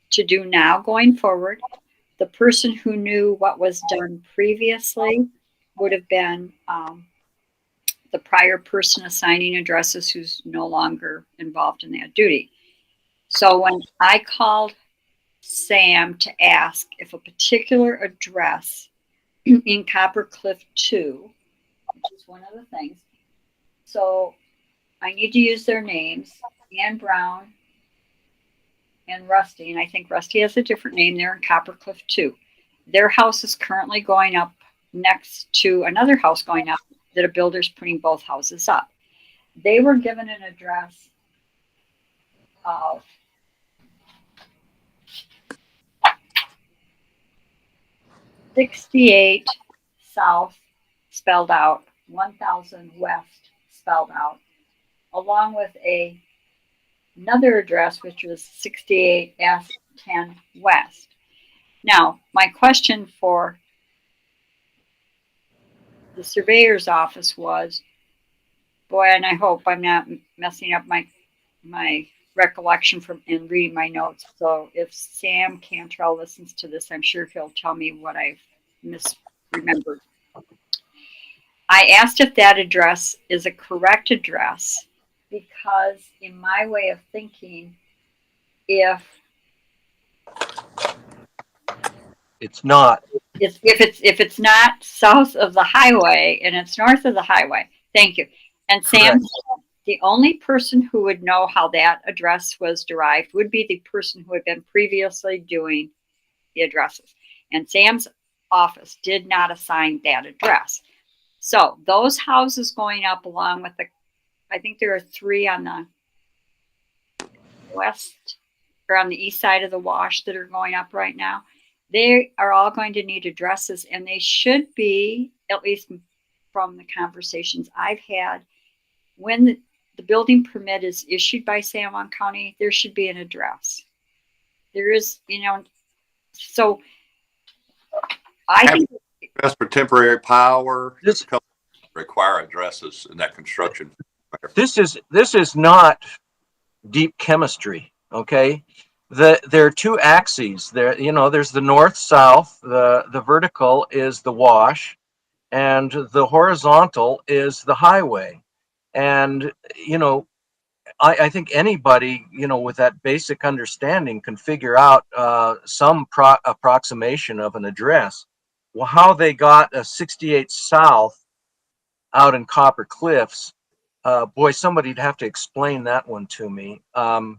Speaker 2: to do now going forward. The person who knew what was done previously would have been the prior person assigning addresses who's no longer involved in that duty. So when I called Sam to ask if a particular address in Copper Cliff 2, which is one of the things, so I need to use their names, Ann Brown and Rusty, and I think Rusty has a different name there in Copper Cliff 2. Their house is currently going up next to another house going up that a builder's putting both houses up. They were given an address of 68 South spelled out, 1000 West spelled out, along with another address which was 68 S10 West. Now, my question for the surveyor's office was, boy, and I hope I'm not messing up my recollection from in reading my notes. So if Sam Cantrell listens to this, I'm sure he'll tell me what I've misremembered. I asked if that address is a correct address because in my way of thinking, if
Speaker 5: It's not.
Speaker 2: if it's not south of the highway and it's north of the highway. Thank you. And Sam, the only person who would know how that address was derived would be the person who had been previously doing the addresses. And Sam's office did not assign that address. So those houses going up along with I think there are 3 on the west or on the east side of the wash that are going up right now. They are all going to need addresses, and they should be, at least from the conversations I've had, when the building permit is issued by San Juan County, there should be an address. There is, so I think
Speaker 4: Address for temporary power. There's a couple require addresses in that construction.
Speaker 5: This is not deep chemistry, okay? There are 2 axes there. There's the north-south. The vertical is the wash, and the horizontal is the highway. And I think anybody with that basic understanding can figure out some approximation of an address. Well, how they got a 68 South out in Copper Cliffs, boy, somebody'd have to explain that one to me. I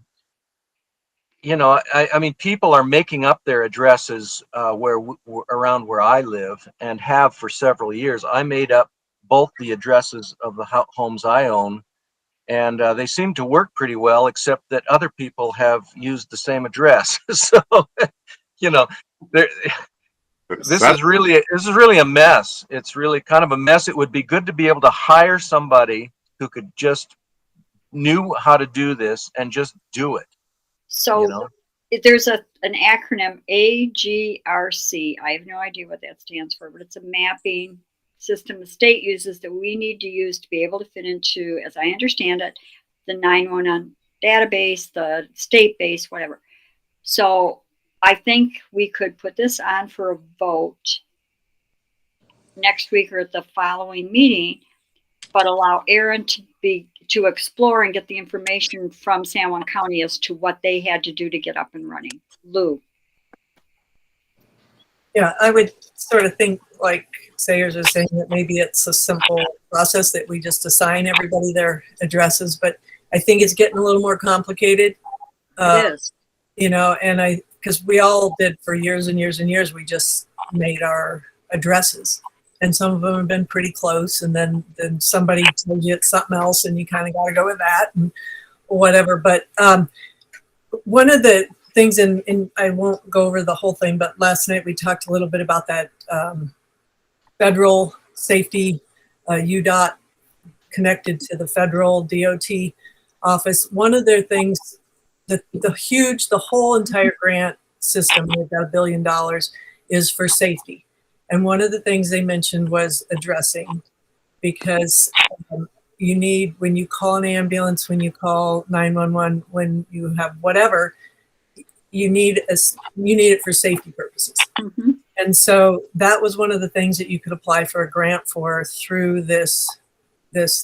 Speaker 5: mean, people are making up their addresses around where I live and have for several years. I made up both the addresses of the homes I own, and they seem to work pretty well, except that other people have used the same address. So, this is really a mess. It's really kind of a mess. It would be good to be able to hire somebody who could just knew how to do this and just do it.
Speaker 2: so. There's an acronym AGRC. I have no idea what that stands for, but it's a mapping system the state uses that we need to use to be able to fit into, as I understand it, the 911 database, the state base, whatever. So I think we could put this on for a vote next week or at the following meeting, but allow Aaron to explore and get the information from San Juan County as to what they had to do to get up and running. Lou.
Speaker 3: Yeah, I would sort of think like Sayers is saying that maybe it's a simple process that we just assign everybody their addresses, but I think it's getting a little more complicated.
Speaker 2: It is.
Speaker 3: And because we all did for years and years and years, we just made our addresses. And some of them have been pretty close. And then somebody told you it's something else and you kind of got to go with that and whatever. But one of the things, and I won't go over the whole thing, but last night we talked a little bit about that federal safety, UDOT connected to the federal DOT office. One of their things, the whole entire grant system, they've got $1 billion, is for safety. And one of the things they mentioned was addressing, because you need, when you call an ambulance, when you call 911, when you have whatever, you need it for safety purposes.
Speaker 2: Mm-hmm.
Speaker 3: And so that was one of the things that you could apply for a grant for through this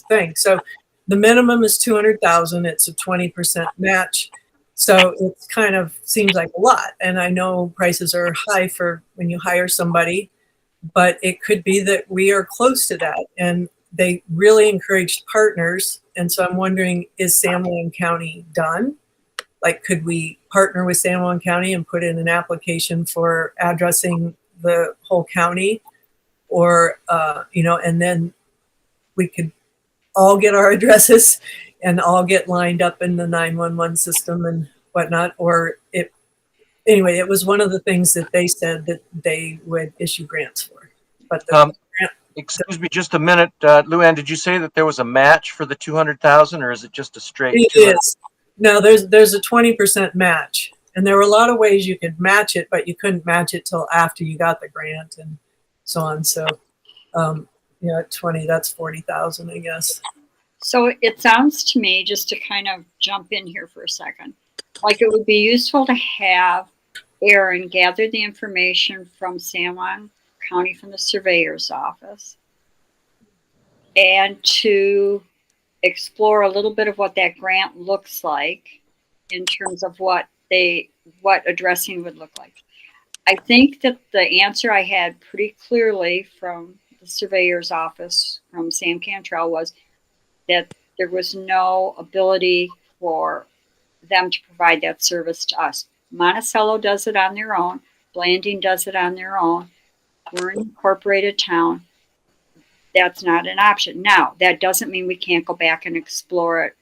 Speaker 3: thing. So the minimum is $200,000. It's a 20% match. So it kind of seems like a lot. And I know prices are high for when you hire somebody, but it could be that we are close to that. And they really encouraged partners. And so I'm wondering, is San Juan County done? Like, could we partner with San Juan County and put in an application for addressing the whole county? Or, and then we could all get our addresses and all get lined up in the 911 system and whatnot. Anyway, it was one of the things that they said that they would issue grants for. But
Speaker 5: excuse me just a minute, Luann, did you say that there was a match for the 200,000, or is it just a straight?
Speaker 3: It is. No, there's a 20% match, and there were a lot of ways you could match it, but you couldn't match it till after you got the grant and so on. So, at 20, that's 40,000, I guess.
Speaker 2: So it sounds to me, just to kind of jump in here for a second, like it would be useful to have Aaron gather the information from San Juan County, from the surveyor's office, and to explore a little bit of what that grant looks like in terms of what addressing would look like. I think that the answer I had pretty clearly from the surveyor's office, from Sam Cantrell, was that there was no ability for them to provide that service to us. Monticello does it on their own. Blanding does it on their own. We're an incorporated town. That's not an option. Now, that doesn't mean we can't go back and explore it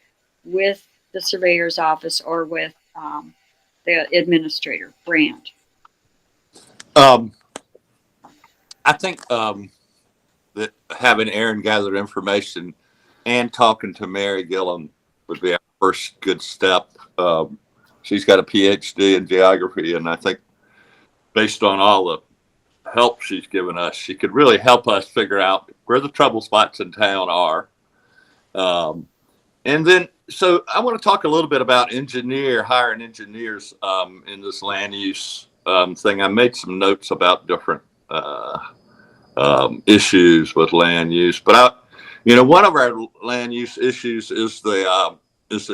Speaker 2: with the surveyor's office or with the administrator, Brand.
Speaker 4: I think that having Aaron gather information and talking to Mary Gillum would be our first good step. She's got a PhD in geography, and I think based on all the help she's given us, she could really help us figure out where the trouble spots in town are. And then, so I want to talk a little bit about hiring engineers in this land use thing. I made some notes about different issues with land use, but one of our land use issues is the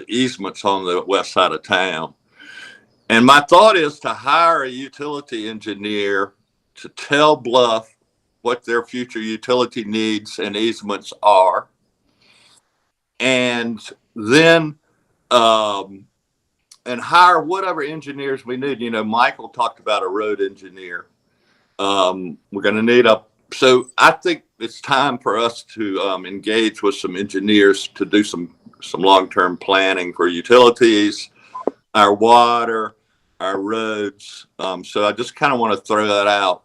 Speaker 4: easements on the west side of town. And my thought is to hire a utility engineer to tell Bluff what their future utility needs and easements are. And then, and hire whatever engineers we need. Michael talked about a road engineer. We're going to need so I think it's time for us to engage with some engineers to do some long-term planning for utilities, our water, our roads. So I just kind of want to throw that out.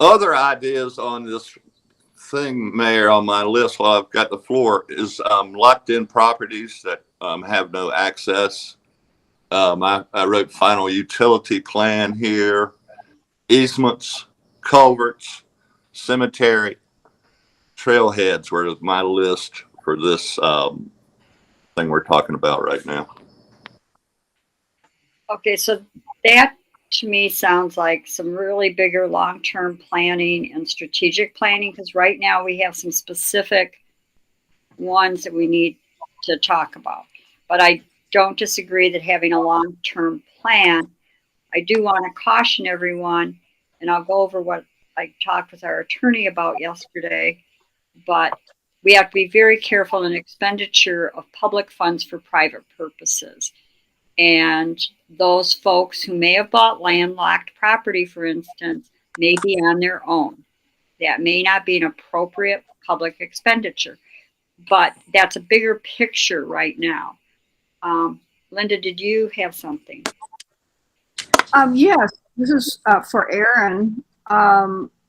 Speaker 4: Other ideas on this thing, Mayor, on my list while I've got the floor is locked in properties that have no access. I wrote final utility plan here, easements, culverts, cemetery, trailheads were my list for this thing we're talking about right now.
Speaker 2: Okay, so that to me sounds like some really bigger long-term planning and strategic planning, because right now we have some specific ones that we need to talk about. But I don't disagree that having a long-term plan. I do want to caution everyone, and I'll go over what I talked with our attorney about yesterday, but we have to be very careful in expenditure of public funds for private purposes. And those folks who may have bought landlocked property, for instance, may be on their own. That may not be an appropriate public expenditure, but that's a bigger picture right now. Linda, did you have something?
Speaker 1: Yes, this is for Aaron.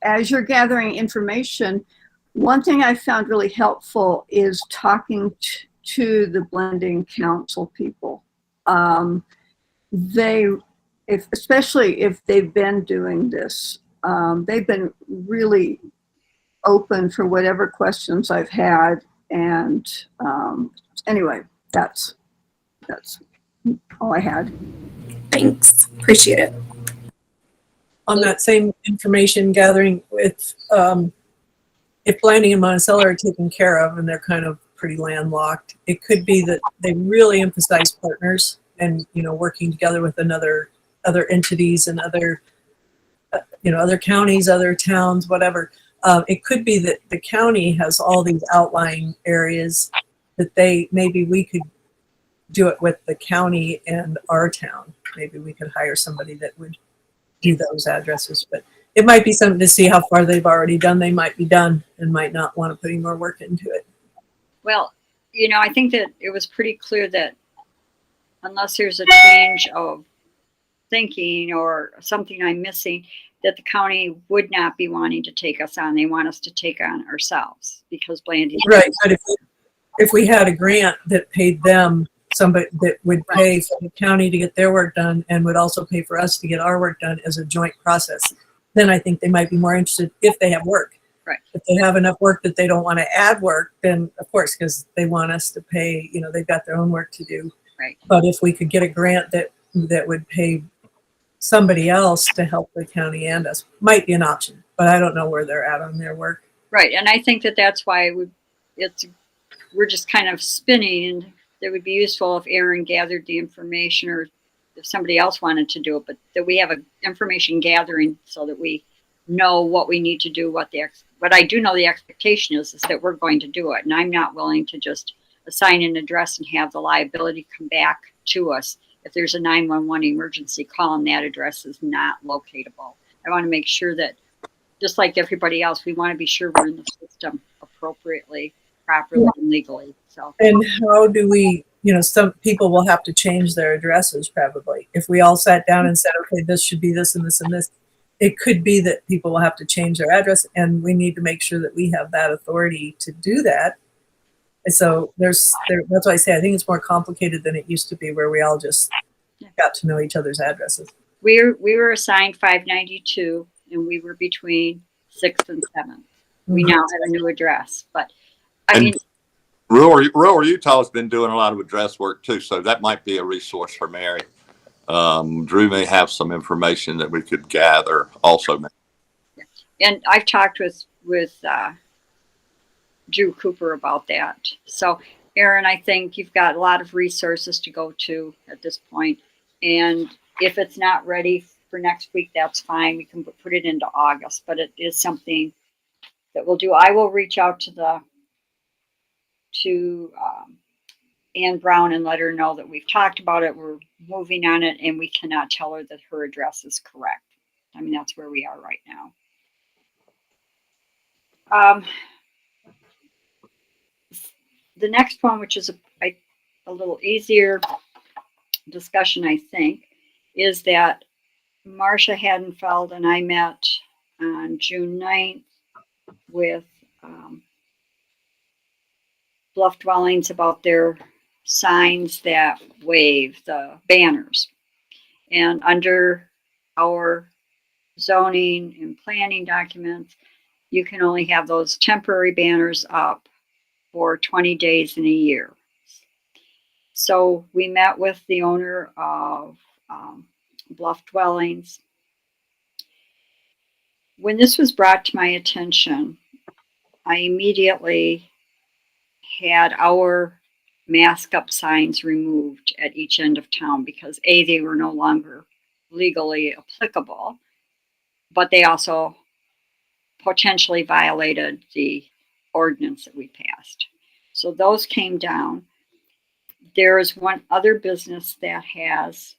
Speaker 1: As you're gathering information, one thing I found really helpful is talking to the blending council people. Especially if they've been doing this, they've been really open for whatever questions I've had. And anyway, that's all I had.
Speaker 6: Thanks. Appreciate it.
Speaker 3: On that same information gathering, if Blanding and Monticello are taken care of and they're kind of pretty landlocked, it could be that they really emphasize partners and working together with other entities and other counties, other towns, whatever. It could be that the county has all these outlying areas that maybe we could do it with the county and our town. Maybe we could hire somebody that would do those addresses, but it might be something to see how far they've already done. They might be done and might not want to put any more work into it.
Speaker 2: Well, I think that it was pretty clear that unless there's a change of thinking or something I'm missing, that the county would not be wanting to take us on. They want us to take on ourselves because Blanding.
Speaker 3: Right, but if we had a grant that paid them, somebody that would pay for the county to get their work done and would also pay for us to get our work done as a joint process, then I think they might be more interested if they have work.
Speaker 2: Right.
Speaker 3: If they have enough work that they don't want to add work, then of course, because they want us to pay, they've got their own work to do.
Speaker 2: Right.
Speaker 3: But if we could get a grant that would pay somebody else to help the county and us, might be an option, but I don't know where they're at on their work.
Speaker 2: Right. And I think that that's why we're just kind of spinning, and it would be useful if Aaron gathered the information or if somebody else wanted to do it, but that we have a information gathering so that we know what we need to do, what I do know the expectation is that we're going to do it. And I'm not willing to just assign an address and have the liability come back to us. If there's a 911 emergency call and that address is not locatable, I want to make sure that, just like everybody else, we want to be sure we're in the system appropriately, properly, and legally. So,
Speaker 3: And how do we, some people will have to change their addresses probably. If we all sat down and said, okay, this should be this and this and this, it could be that people will have to change their address, and we need to make sure that we have that authority to do that. And so that's why I say I think it's more complicated than it used to be, where we all just got to know each other's addresses.
Speaker 2: we were assigned 592, and we were between 6th and 7th. We now have a new address, but I mean,
Speaker 4: Rural Utah has been doing a lot of address work too, so that might be a resource for Mary. Drew may have some information that we could gather also.
Speaker 2: and I've talked with Drew Cooper about that. So, Aaron, I think you've got a lot of resources to go to at this point. And if it's not ready for next week, that's fine. We can put it into August, but it is something that we'll do. I will reach out to Ann Brown and let her know that we've talked about it. We're moving on it, and we cannot tell her that her address is correct. I mean, that's where we are right now. The next one, which is a little easier discussion, I think, is that Marcia Hadenfeld and I met on June 9th with Bluff Dwellings about their signs that wave, the banners. And under our zoning and planning documents, you can only have those temporary banners up for 20 days in a year. So we met with the owner of Bluff Dwellings. When this was brought to my attention, I immediately had our mask up signs removed at each end of town because A, they were no longer legally applicable, but they also potentially violated the ordinance that we passed. So those came down. There is one other business that has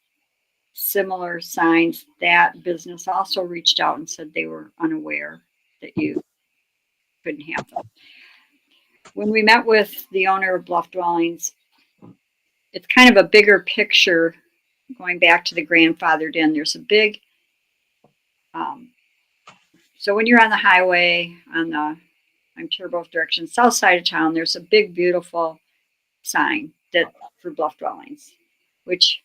Speaker 2: similar signs. That business also reached out and said they were unaware that you couldn't have them. When we met with the owner of Bluff Dwellings, it's kind of a bigger picture going back to the grandfathered in. There's a big, so when you're on the highway on both directions, south side of town, there's a big, beautiful sign that for Bluff Dwellings, which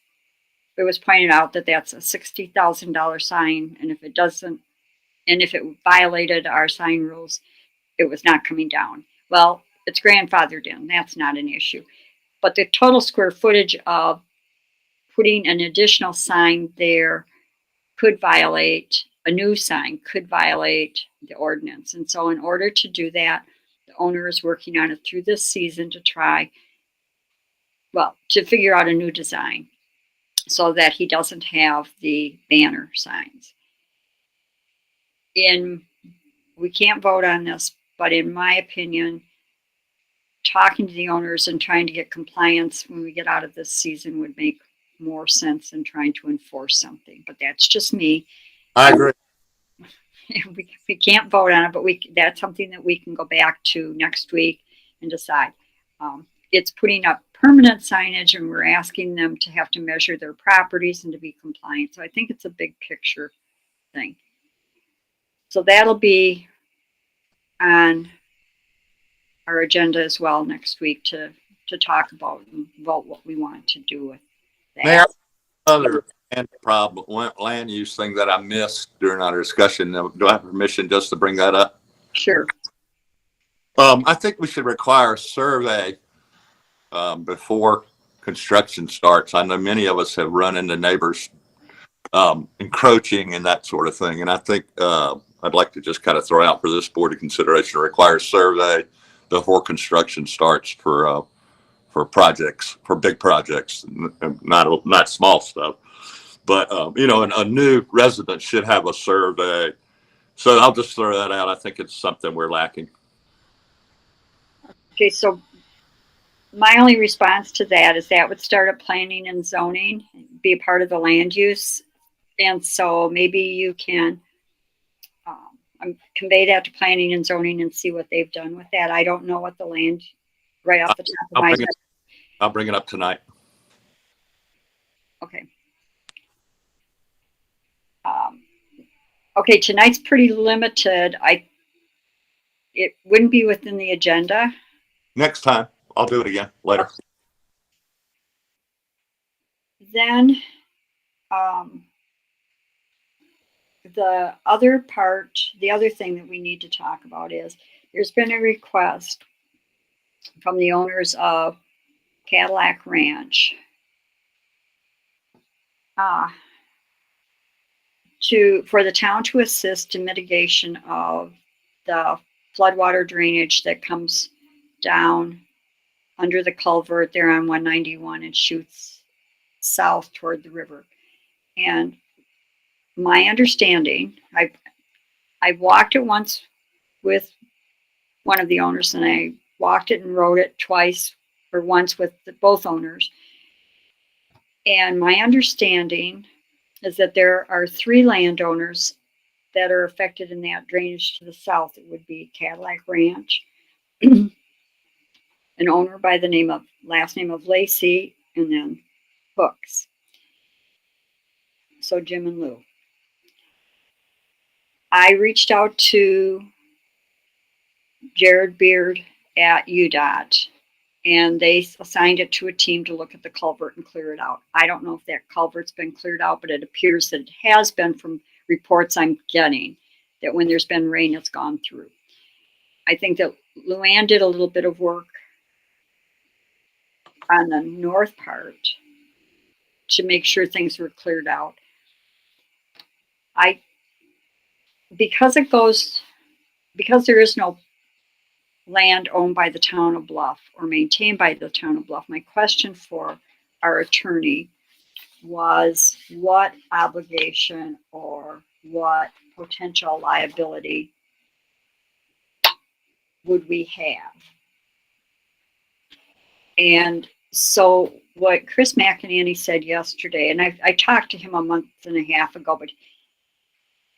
Speaker 2: it was pointed out that that's a $60,000 sign. And if it violated our sign rules, it was not coming down. Well, it's grandfathered in. That's not an issue. But the total square footage of putting an additional sign there a new sign could violate the ordinance. And so in order to do that, the owner is working on it through this season to figure out a new design so that he doesn't have the banner signs. We can't vote on this, but in my opinion, talking to the owners and trying to get compliance when we get out of this season would make more sense than trying to enforce something. But that's just me.
Speaker 4: I agree.
Speaker 2: We can't vote on it, but that's something that we can go back to next week and decide. It's putting up permanent signage, and we're asking them to have to measure their properties and to be compliant. So I think it's a big picture thing. So that'll be on our agenda as well next week to talk about and vote what we want to do with that.
Speaker 4: Mayor, other land use thing that I missed during our discussion. Do I have permission just to bring that up?
Speaker 2: Sure.
Speaker 4: I think we should require a survey before construction starts. I know many of us have run into neighbors encroaching and that sort of thing. And I think I'd like to just kind of throw out for this board of consideration to require a survey before construction starts for projects, for big projects, not small stuff. But, a new resident should have a survey. So I'll just throw that out. I think it's something we're lacking.
Speaker 2: Okay, so my only response to that is that would start at planning and zoning, be a part of the land use. And so maybe you can convey that to planning and zoning and see what they've done with that. I don't know what the land right off the top of my head.
Speaker 4: I'll bring it up tonight.
Speaker 2: Okay. Okay, tonight's pretty limited. It wouldn't be within the agenda.
Speaker 4: Next time, I'll do it again later.
Speaker 2: Then the other thing that we need to talk about is there's been a request from the owners of Cadillac Ranch for the town to assist in mitigation of the floodwater drainage that comes down under the culvert there on 191 and shoots south toward the river. And my understanding, I've walked it once with one of the owners, and I walked it and rode it twice or once with both owners. And my understanding is that there are 3 landowners that are affected in that drainage to the south. It would be Cadillac Ranch, an owner by the last name of Lacey, and then Hooks. So Jim and Lou. I reached out to Jared Beard at UDOT, and they assigned it to a team to look at the culvert and clear it out. I don't know if that culvert's been cleared out, but it appears that it has been from reports I'm getting that when there's been rain, it's gone through. I think that Luann did a little bit of work on the north part to make sure things were cleared out. Because there is no land owned by the town of Bluff or maintained by the town of Bluff, my question for our attorney was what obligation or what potential liability would we have? And so what Chris McEnany said yesterday, and I talked to him a month and a half ago, but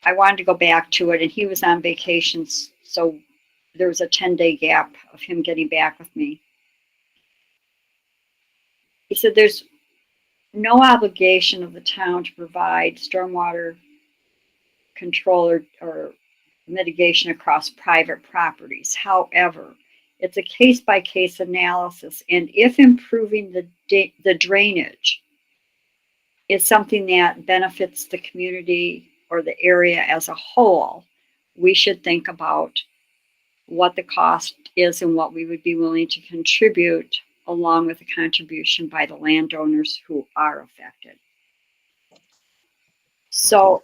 Speaker 2: I wanted to go back to it, and he was on vacations, so there was a 10-day gap of him getting back with me. He said there's no obligation of the town to provide stormwater control or mitigation across private properties. However, it's a case-by-case analysis, and if improving the drainage is something that benefits the community or the area as a whole, we should think about what the cost is and what we would be willing to contribute, along with the contribution by the landowners who are affected. So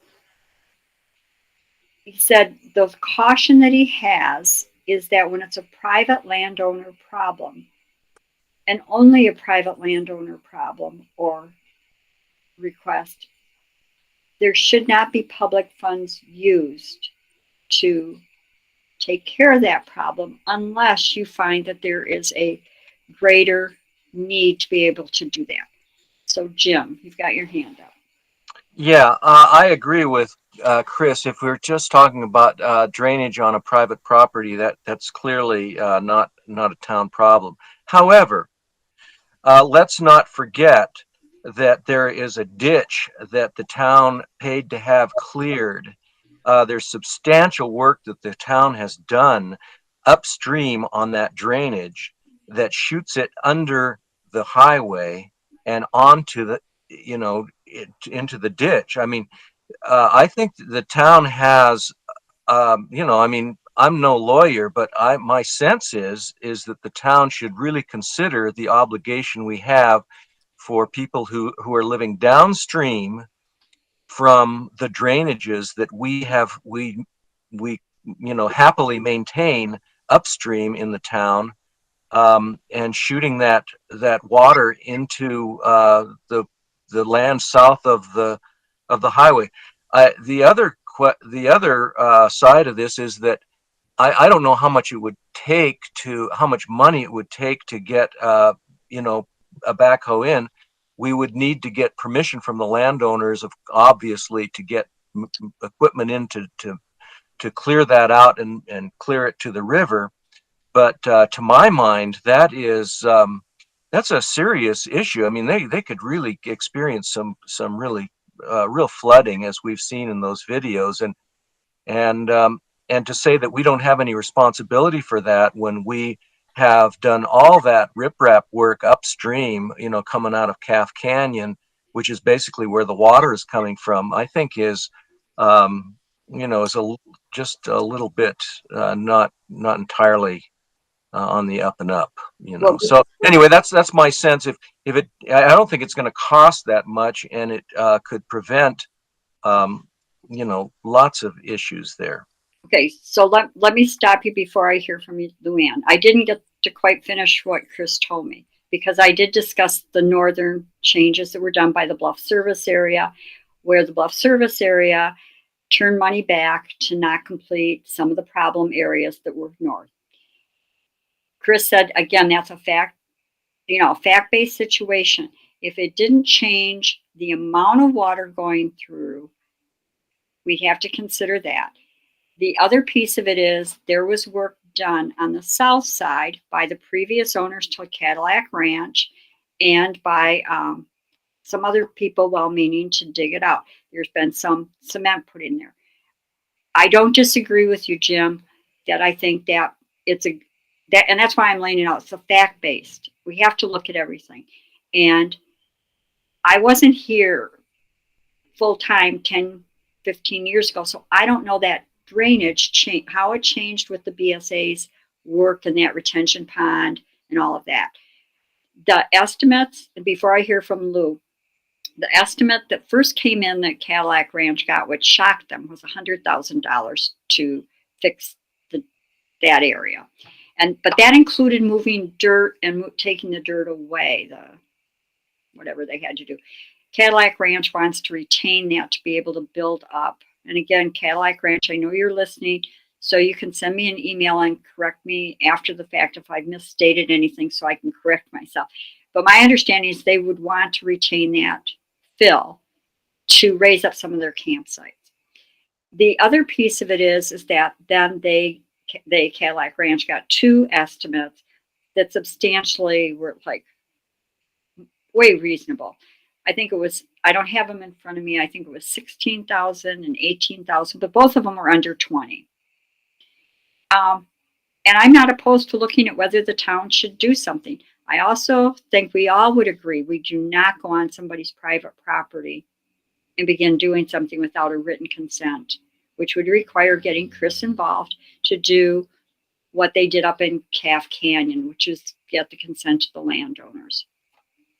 Speaker 2: he said the caution that he has is that when it's a private landowner problem, and only a private landowner problem or request, there should not be public funds used to take care of that problem unless you find that there is a greater need to be able to do that. So Jim, you've got your hand up.
Speaker 5: Yeah, I agree with Chris. If we're just talking about drainage on a private property, that's clearly not a town problem. However, let's not forget that there is a ditch that the town paid to have cleared. There's substantial work that the town has done upstream on that drainage that shoots it under the highway and onto the, into the ditch. I mean, I think the town has, I mean, I'm no lawyer, but my sense is that the town should really consider the obligation we have for people who are living downstream from the drainages that we happily maintain upstream in the town, and shooting that water into the land south of the the highway. The other side of this is that I don't know how much how much money it would take to get you know, a backhoe in. We would need to get permission from the landowners, obviously, to get equipment in to clear that out and clear it to the river. But to my mind, that's a serious issue. I mean, they could really experience some really real flooding, as we've seen in those videos, and to say that we don't have any responsibility for that when we have done all that riprap work upstream, you know, coming out of Calf Canyon, which is basically where the water is coming from, I think you know, is just a little bit not entirely on the up and up, you know. So anyway, that's my sense. If it, I don't think it's going to cost that much, and it could prevent, you know, lots of issues there.
Speaker 2: Okay, so let me stop you before I hear from you, Luann. I didn't get to quite finish what Chris told me, because I did discuss the northern changes that were done by the Bluff service area, where the Bluff service area turned money back to not complete some of the problem areas that were north. Chris said, again, that's a fact, you know, a fact-based situation. If it didn't change the amount of water going through, we'd have to consider that. The other piece of it is there was work done on the south side by the previous owners to Cadillac Ranch and by some other people well-meaning to dig it out. There's been some cement put in there. I don't disagree with you, Jim, that I think that and that's why I'm laying it out. It's a fact-based. We have to look at everything. And I wasn't here full-time 10, 15 years ago, so I don't know that drainage how it changed with the BSA's work and that retention pond and all of that. The estimates, and before I hear from Lou, the estimate that first came in that Cadillac Ranch got, which shocked them, was $100,000 to fix that area. But that included moving dirt and taking the dirt away, whatever they had to do. Cadillac Ranch wants to retain that to be able to build up. And again, Cadillac Ranch, I know you're listening, so you can send me an email and correct me after the fact if I've misstated anything so I can correct myself. But my understanding is they would want to retain that fill to raise up some of their campsites. The other piece of it is that then Cadillac Ranch got two estimates that substantially were like way reasonable. I think it was, I don't have them in front of me. I think it was 16,000 and 18,000, but both of them were under 20. And I'm not opposed to looking at whether the town should do something. I also think we all would agree we do not go on somebody's private property and begin doing something without a written consent, which would require getting Chris involved to do what they did up in Calf Canyon, which is get the consent of the landowners.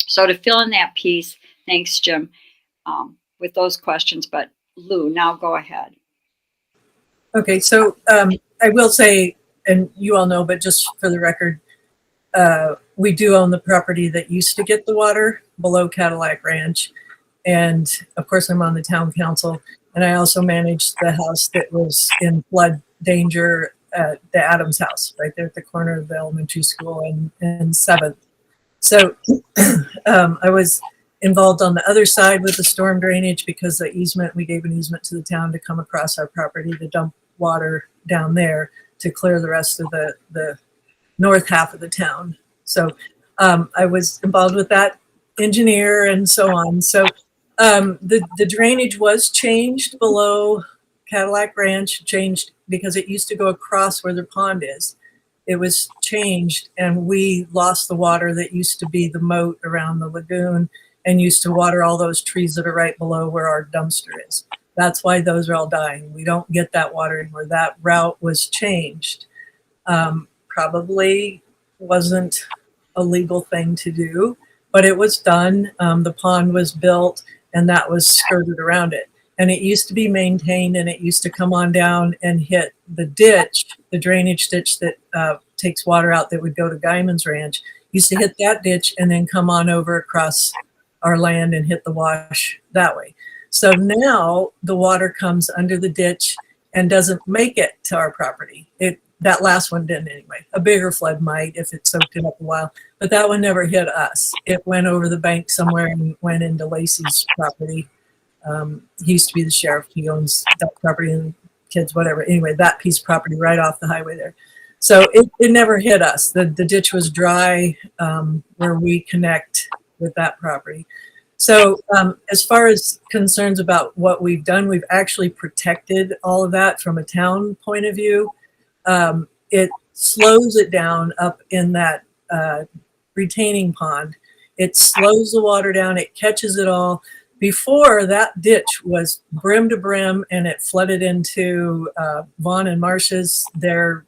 Speaker 2: So to fill in that piece, thanks, Jim, with those questions. But Lou, now go ahead.
Speaker 3: Okay, so I will say, and you all know, but just for the record, we do own the property that used to get the water below Cadillac Ranch. And of course, I'm on the town council, and I also managed the house that was in flood danger, the Adams house, right there at the corner of the elementary school and 7th. So I was involved on the other side with the storm drainage because the easement, we gave an easement to the town to come across our property to dump water down there to clear the rest of the north half of the town. So I was involved with that engineer and so on. So the drainage was changed below Cadillac Ranch, changed because it used to go across where the pond is. It was changed, and we lost the water that used to be the moat around the lagoon and used to water all those trees that are right below where our dumpster is. That's why those are all dying. We don't get that water anymore. That route was changed. Probably wasn't a legal thing to do, but it was done. The pond was built, and that was skirted around it. And it used to be maintained, and it used to come on down and hit the ditch, the drainage ditch that takes water out that would go to Guyman's Ranch. Used to hit that ditch and then come on over across our land and hit the wash that way. So now the water comes under the ditch and doesn't make it to our property. That last one didn't anyway. A bigger flood might if it soaked it up a while, but that one never hit us. It went over the bank somewhere and went into Lacey's property. He used to be the sheriff. He owns that property and kids, whatever. Anyway, that piece of property right off the highway there. So it never hit us. The ditch was dry where we connect with that property. So as far as concerns about what we've done, we've actually protected all of that from a town point of view. It slows it down up in that retaining pond. It slows the water down. It catches it all. Before, that ditch was brim to brim, and it flooded into Vaughn and Marsh's, their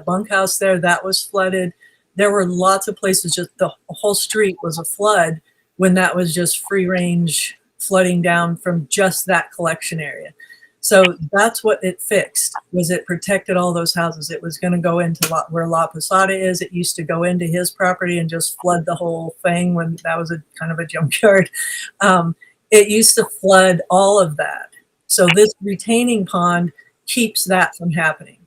Speaker 3: bunkhouse there. That was flooded. There were lots of places, just the whole street was a flood when that was just free range flooding down from just that collection area. So that's what it fixed, was it protected all those houses. It was going to go into where La Posada is. It used to go into his property and just flood the whole thing when that was a kind of a junkyard. It used to flood all of that. So this retaining pond keeps that from happening.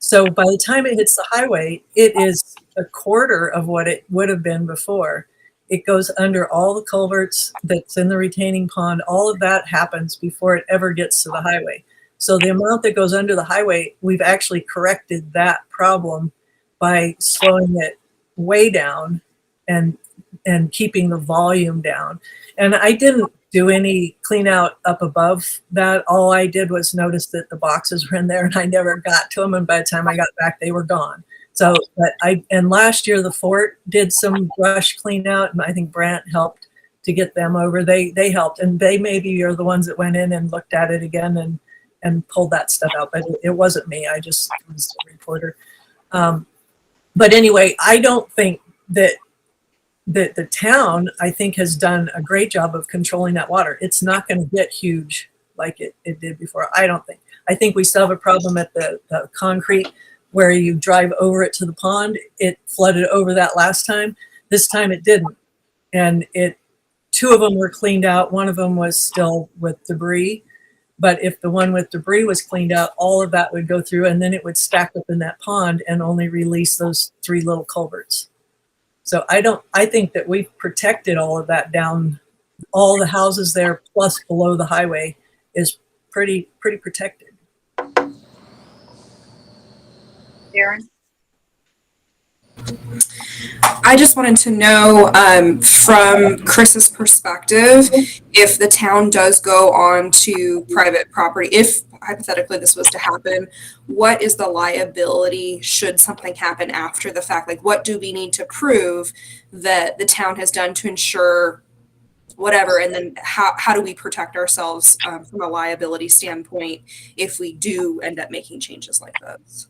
Speaker 3: So by the time it hits the highway, it is a quarter of what it would have been before. It goes under all the culverts that's in the retaining pond. All of that happens before it ever gets to the highway. So the amount that goes under the highway, we've actually corrected that problem by slowing it way down and keeping the volume down. And I didn't do any clean out up above that. All I did was notice that the boxes were in there and I never got to them. And by the time I got back, they were gone. So, and last year the fort did some brush clean out, and I think Brant helped to get them over. They helped, and they maybe are the ones that went in and looked at it again and pulled that stuff out. But it wasn't me. I just was a reporter. But anyway, I don't think that the town, I think, has done a great job of controlling that water. It's not going to get huge like it did before. I don't think. I think we still have a problem at the concrete where you drive over it to the pond. It flooded over that last time. This time it didn't. And two of them were cleaned out. One of them was still with debris. But if the one with debris was cleaned out, all of that would go through and then it would stack up in that pond and only release those 3 little culverts. So I think that we've protected all of that down. All the houses there plus below the highway is pretty protected.
Speaker 2: Darren?
Speaker 6: I just wanted to know from Chris's perspective, if the town does go on to private property, if hypothetically this was to happen, what is the liability should something happen after the fact? Like, what do we need to prove that the town has done to ensure whatever? And then how do we protect ourselves from a liability standpoint if we do end up making changes like this?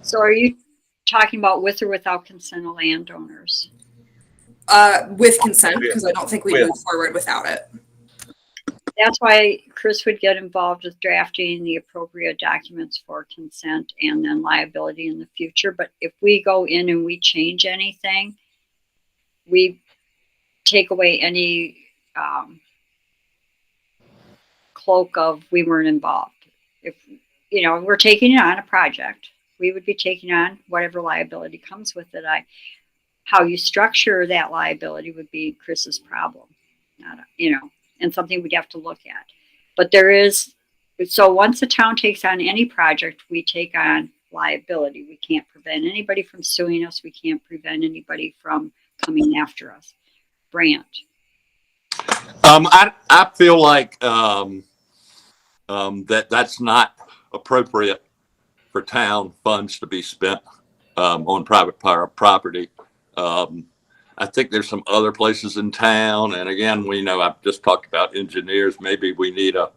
Speaker 2: So are you talking about with or without consent of landowners?
Speaker 6: With consent, because I don't think we move forward without it.
Speaker 2: That's why Chris would get involved with drafting the appropriate documents for consent and then liability in the future. But if we go in and we change anything, we take away any cloak of we weren't involved. If, we're taking on a project, we would be taking on whatever liability comes with it. How you structure that liability would be Chris's problem, and something we'd have to look at. But so once the town takes on any project, we take on liability. We can't prevent anybody from suing us. We can't prevent anybody from coming after us. Brant.
Speaker 4: I feel like that's not appropriate for town funds to be spent on private property. I think there's some other places in town, and again, I've just talked about engineers. Maybe we need to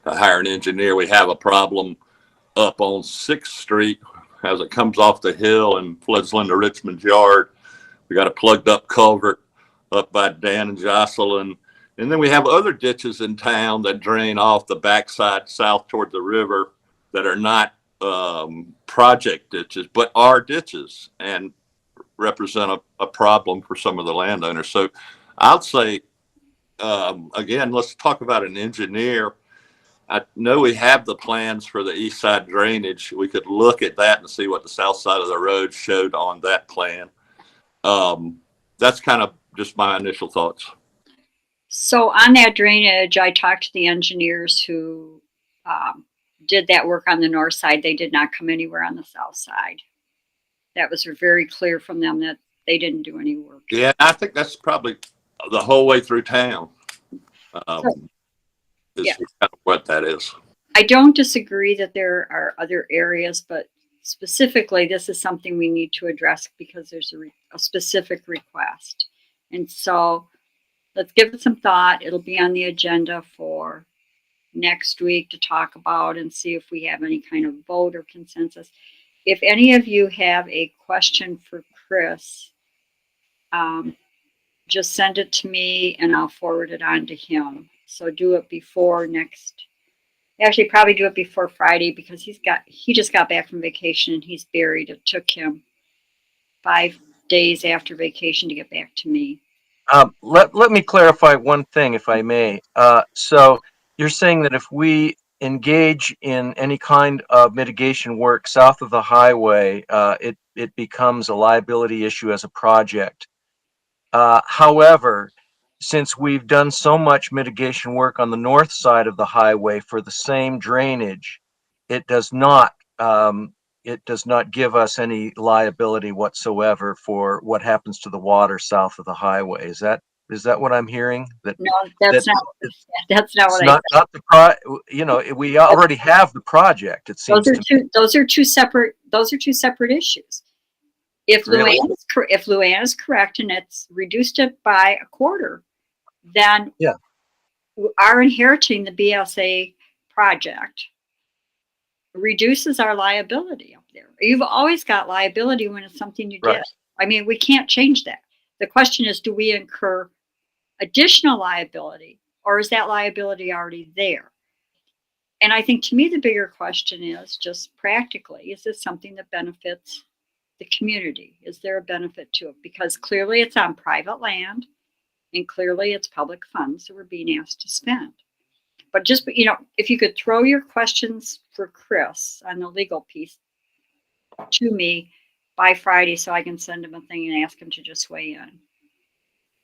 Speaker 4: hire an engineer. We have a problem up on 6th Street as it comes off the hill and floods into Richmond's yard. We got a plugged up culvert up by Dan and Jocelyn. And then we have other ditches in town that drain off the backside south toward the river that are not project ditches, but are ditches and represent a problem for some of the landowners. So I'd say again, let's talk about an engineer. I know we have the plans for the east side drainage. We could look at that and see what the south side of the road showed on that plan. That's kind of just my initial thoughts.
Speaker 2: So on that drainage, I talked to the engineers who did that work on the north side. They did not come anywhere on the south side. That was very clear from them that they didn't do any work.
Speaker 4: Yeah, I think that's probably the whole way through town. Is
Speaker 2: Yeah.
Speaker 4: kind of what that is.
Speaker 2: I don't disagree that there are other areas, but specifically, this is something we need to address because there's a specific request. And so let's give it some thought. It'll be on the agenda for next week to talk about and see if we have any kind of vote or consensus. If any of you have a question for Chris, just send it to me and I'll forward it on to him. So do it before actually probably do it before Friday because he just got back from vacation and he's buried. It took him 5 days after vacation to get back to me.
Speaker 5: Let me clarify one thing, if I may. So you're saying that if we engage in any kind of mitigation work south of the highway, it becomes a liability issue as a project. However, since we've done so much mitigation work on the north side of the highway for the same drainage, it does not give us any liability whatsoever for what happens to the water south of the highway. Is that what I'm hearing?
Speaker 2: No, that's not what I said.
Speaker 5: We already have the project. It seems
Speaker 2: those are two separate issues. If
Speaker 5: Really?
Speaker 2: Luann is correct and it's reduced it by a quarter, then our inheriting the BSA project reduces our liability up there. You've always got liability when it's something you
Speaker 5: Right.
Speaker 2: did. I mean, we can't change that. The question is, do we incur additional liability or is that liability already there? And I think to me, the bigger question is just practically, is this something that benefits the community? Is there a benefit to it? Because clearly it's on private land and clearly it's public funds that we're being asked to spend. But just, if you could throw your questions for Chris on the legal piece to me by Friday so I can send him a thing and ask him to just weigh in.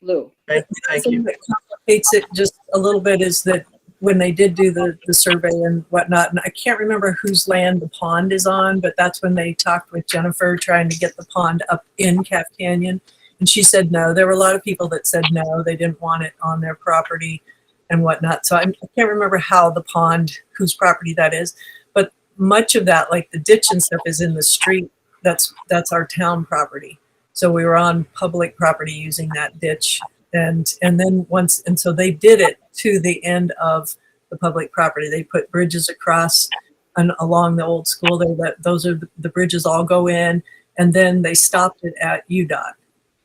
Speaker 2: Lou.
Speaker 5: Thank
Speaker 3: thing
Speaker 5: you.
Speaker 3: that complicates it just a little bit is that when they did do the survey and whatnot, and I can't remember whose land the pond is on, but that's when they talked with Jennifer trying to get the pond up in Calf Canyon. And she said no. There were a lot of people that said no, they didn't want it on their property and whatnot. So I can't remember how the pond, whose property that is, but much of that, like the ditch and stuff, is in the street. That's our town property. So we were on public property using that ditch. And then so they did it to the end of the public property. They put bridges across and along the old school there. Those are the bridges all go in, and then they stopped it at UDOT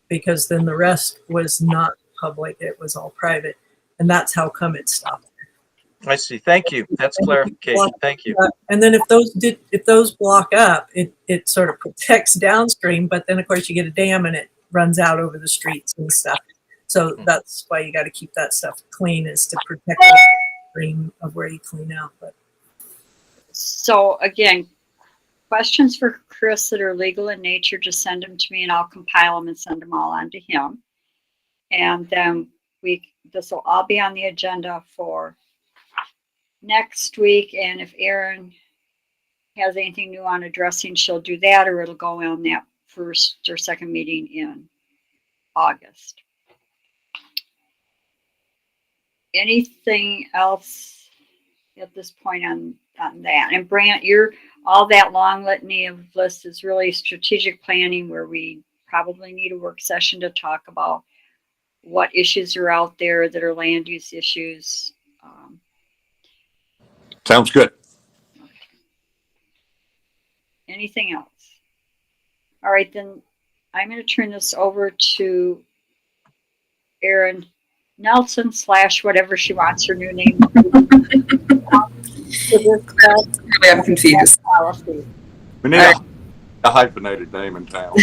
Speaker 3: because then the rest was not public. It was all private, and that's how come it stopped.
Speaker 5: I see. Thank you. That's clarification. Thank you.
Speaker 3: And then if those block up, it sort of protects downstream. But then of course you get a dam and it runs out over the streets and stuff. So that's why you got to keep that stuff clean, is to protect the stream of where you clean out. But
Speaker 2: So again, questions for Chris that are legal in nature, just send them to me and I'll compile them and send them all on to him. And then this will all be on the agenda for next week. And if Erin has anything new on addressing, she'll do that, or it'll go on that first or second meeting in August. Anything else at this point on that? And Brant, all that long litany of lists is really strategic planning, where we probably need a work session to talk about what issues are out there that are land use issues.
Speaker 4: Sounds good.
Speaker 2: Anything else? All right, then I'm going to turn this over to Erin Nelson / whatever she wants her new name.
Speaker 6: I'm confused.
Speaker 4: We need a hyphenated name in town.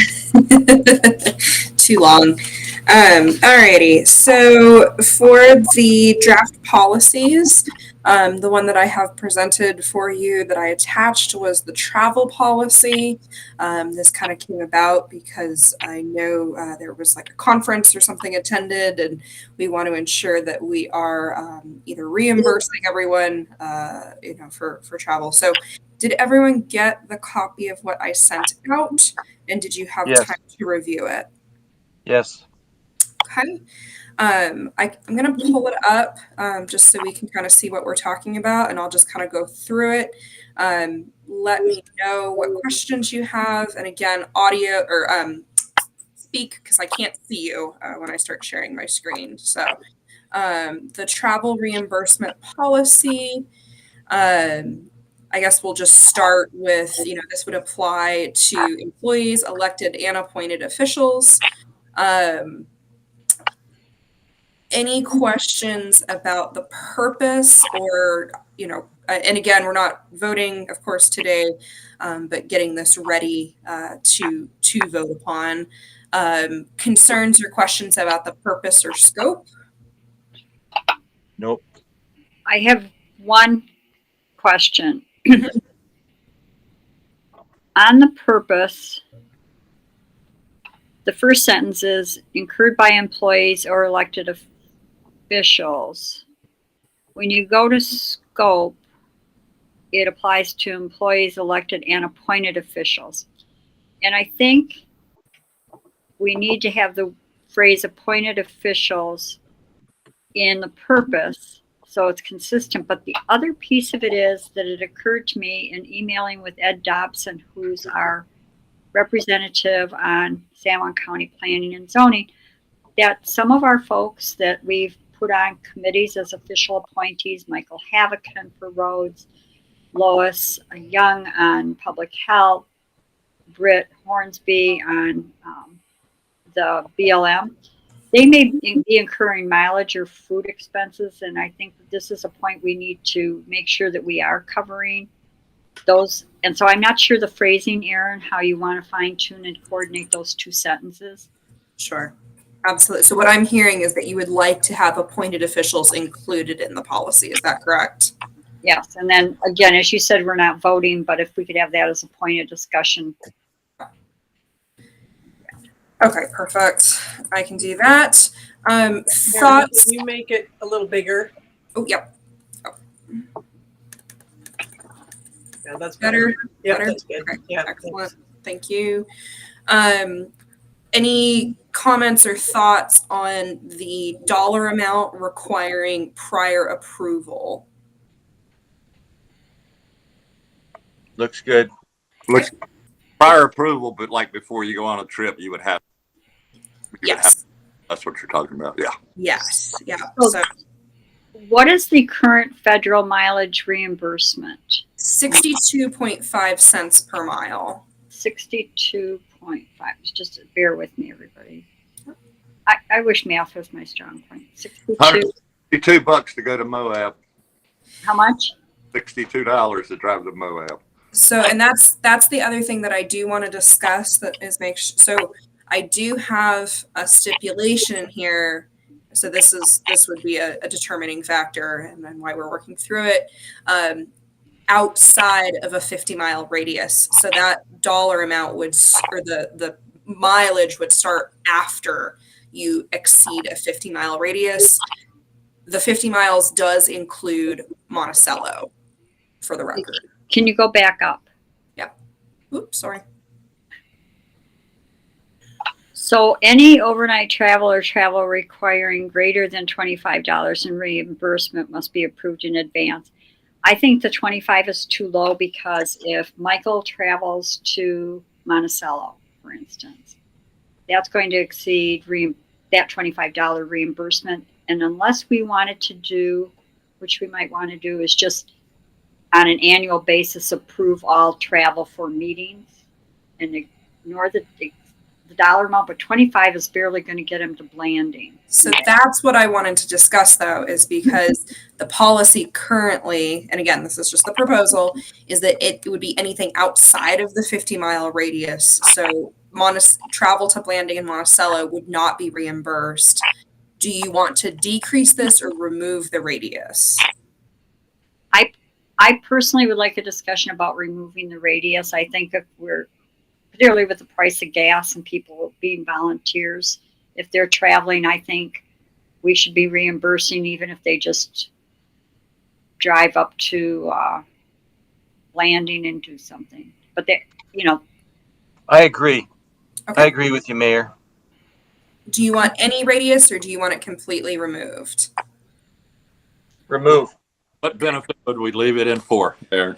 Speaker 6: Too long. Alrighty. So for the draft policies, the one that I have presented for you that I attached was the travel policy. This kind of came about because I know there was like a conference or something attended, and we want to ensure that we are either reimbursing everyone, for travel. So, did everyone get the copy of what I sent out, and did you have
Speaker 5: Yes.
Speaker 6: time to review it?
Speaker 5: Yes.
Speaker 6: Okay. I'm going to pull it up just so we can kind of see what we're talking about, and I'll just kind of go through it. Let me know what questions you have. And again, audio or speak because I can't see you when I start sharing my screen. So the travel reimbursement policy. I guess we'll just start with, this would apply to employees, elected and appointed officials. Any questions about the purpose or, and again, we're not voting, of course, today, but getting this ready to vote upon. Concerns or questions about the purpose or scope?
Speaker 5: Nope.
Speaker 2: I have one question. On the purpose, the first sentence is incurred by employees or elected officials. When you go to scope, it applies to employees, elected, and appointed officials. And I think we need to have the phrase appointed officials in the purpose so it's consistent. But the other piece of it is that it occurred to me in emailing with Ed Dobson, who's our representative on San Juan County Planning and Zoning, that some of our folks that we've put on committees as official appointees, Michael Havocan for roads, Lois Young on public health, Britt Hornsby on the BLM, they may be incurring mileage or food expenses, and I think that this is a point we need to make sure that we are covering those. And so I'm not sure the phrasing, Erin, how you want to fine tune and coordinate those two sentences.
Speaker 6: Sure. Absolutely. So what I'm hearing is that you would like to have appointed officials included in the policy. Is that correct?
Speaker 2: Yes. And then again, as you said, we're not voting, but if we could have that as a point of discussion.
Speaker 6: Okay, perfect. I can do that.
Speaker 3: Karen,
Speaker 6: Thoughts?
Speaker 3: can you make it a little bigger?
Speaker 6: Oh, yep.
Speaker 3: Yeah, that's
Speaker 6: Better.
Speaker 3: Yeah,
Speaker 6: Better?
Speaker 3: that's good.
Speaker 6: Okay,
Speaker 3: Yeah,
Speaker 6: excellent. Thank you. Any comments or thoughts on the dollar amount requiring prior approval?
Speaker 5: Looks good.
Speaker 4: Looks prior approval, but like before you go on a trip, you would have.
Speaker 6: Yes.
Speaker 4: That's what you're talking about. Yeah.
Speaker 6: Yes. Yeah.
Speaker 2: So-
Speaker 6: So
Speaker 2: What is the current federal mileage reimbursement?
Speaker 6: 62.5 cents per mile.
Speaker 2: 62.5. Just bear with me, everybody. I wish math was my strong point. 62.
Speaker 4: $62 to go to Moab.
Speaker 2: How much?
Speaker 4: $62 to drive to Moab.
Speaker 6: So, and that's the other thing that I do want to discuss, that is so I do have a stipulation in here. So this would be a determining factor, and then why we're working through it. Outside of a 50-mile radius, so that dollar amount or the mileage would start after you exceed a 50-mile radius. The 50 miles does include Monticello, for the record.
Speaker 2: Can you go back up?
Speaker 6: Oops, sorry.
Speaker 2: So any overnight travel or travel requiring greater than $25 in reimbursement must be approved in advance. I think the 25 is too low because if Michael travels to Monticello, for instance, that's going to exceed that $25 reimbursement. And unless we wanted to do, which we might want to do, is just on an annual basis approve all travel for meetings and ignore the dollar amount, but 25 is barely going to get him to Blanding.
Speaker 6: So that's what I wanted to discuss, though, is because the policy currently, and again, this is just the proposal, is that it would be anything outside of the 50-mile radius. So travel to Blanding and Monticello would not be reimbursed. Do you want to decrease this or remove the radius?
Speaker 2: I personally would like a discussion about removing the radius. I think if we're, particularly with the price of gas and people being volunteers, if they're traveling, I think we should be reimbursing even if they just drive up to Landing and do something. But they, you know,
Speaker 5: I agree.
Speaker 6: Okay.
Speaker 5: I agree with you, Mayor.
Speaker 6: Do you want any radius or do you want it completely removed?
Speaker 5: Remove.
Speaker 4: What benefit would we leave it in for, Aaron?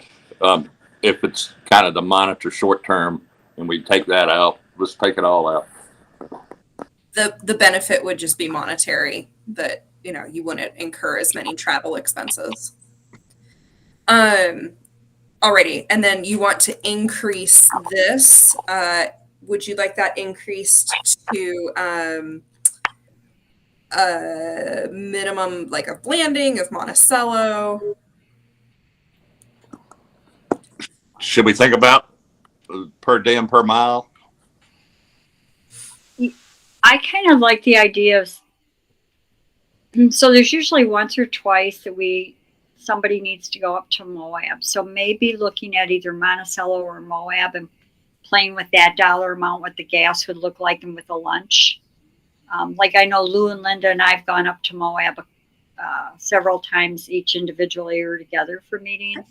Speaker 4: If it's kind of to monitor short term and we take that out, let's take it all out.
Speaker 6: The benefit would just be monetary, that you wouldn't incur as many travel expenses. Alrighty, and then you want to increase this. Would you like that increased to a minimum like of Blanding, of Monticello?
Speaker 4: Should we think about per diem per mile?
Speaker 2: I kind of like the idea of, so there's usually once or twice that somebody needs to go up to Moab. So maybe looking at either Monticello or Moab and playing with that dollar amount, what the gas would look like and with a lunch. Like I know Lou and Linda and I've gone up to Moab several times each individually or together for meetings.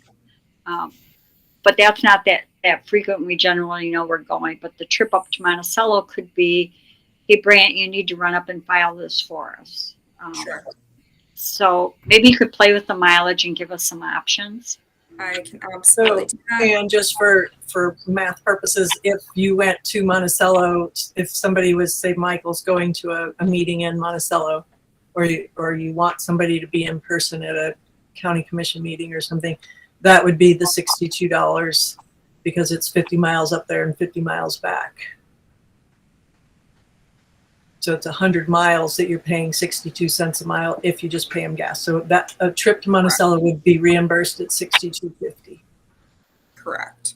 Speaker 2: But that's not that frequent. We generally know we're going. But the trip up to Monticello could be, hey, Brant, you need to run up and file this for us.
Speaker 6: Sure.
Speaker 2: So maybe you could play with the mileage and give us some options.
Speaker 6: I can absolutely do that.
Speaker 3: And just for math purposes, if you went to Monticello, if somebody was, say, Michael's going to a meeting in Monticello, or you want somebody to be in person at a county commission meeting or something, that would be the $62 because it's 50 miles up there and 50 miles back. So it's 100 miles that you're paying 62 cents a mile if you just pay them gas. So that a trip to Monticello would be reimbursed at $62.50.
Speaker 6: Correct.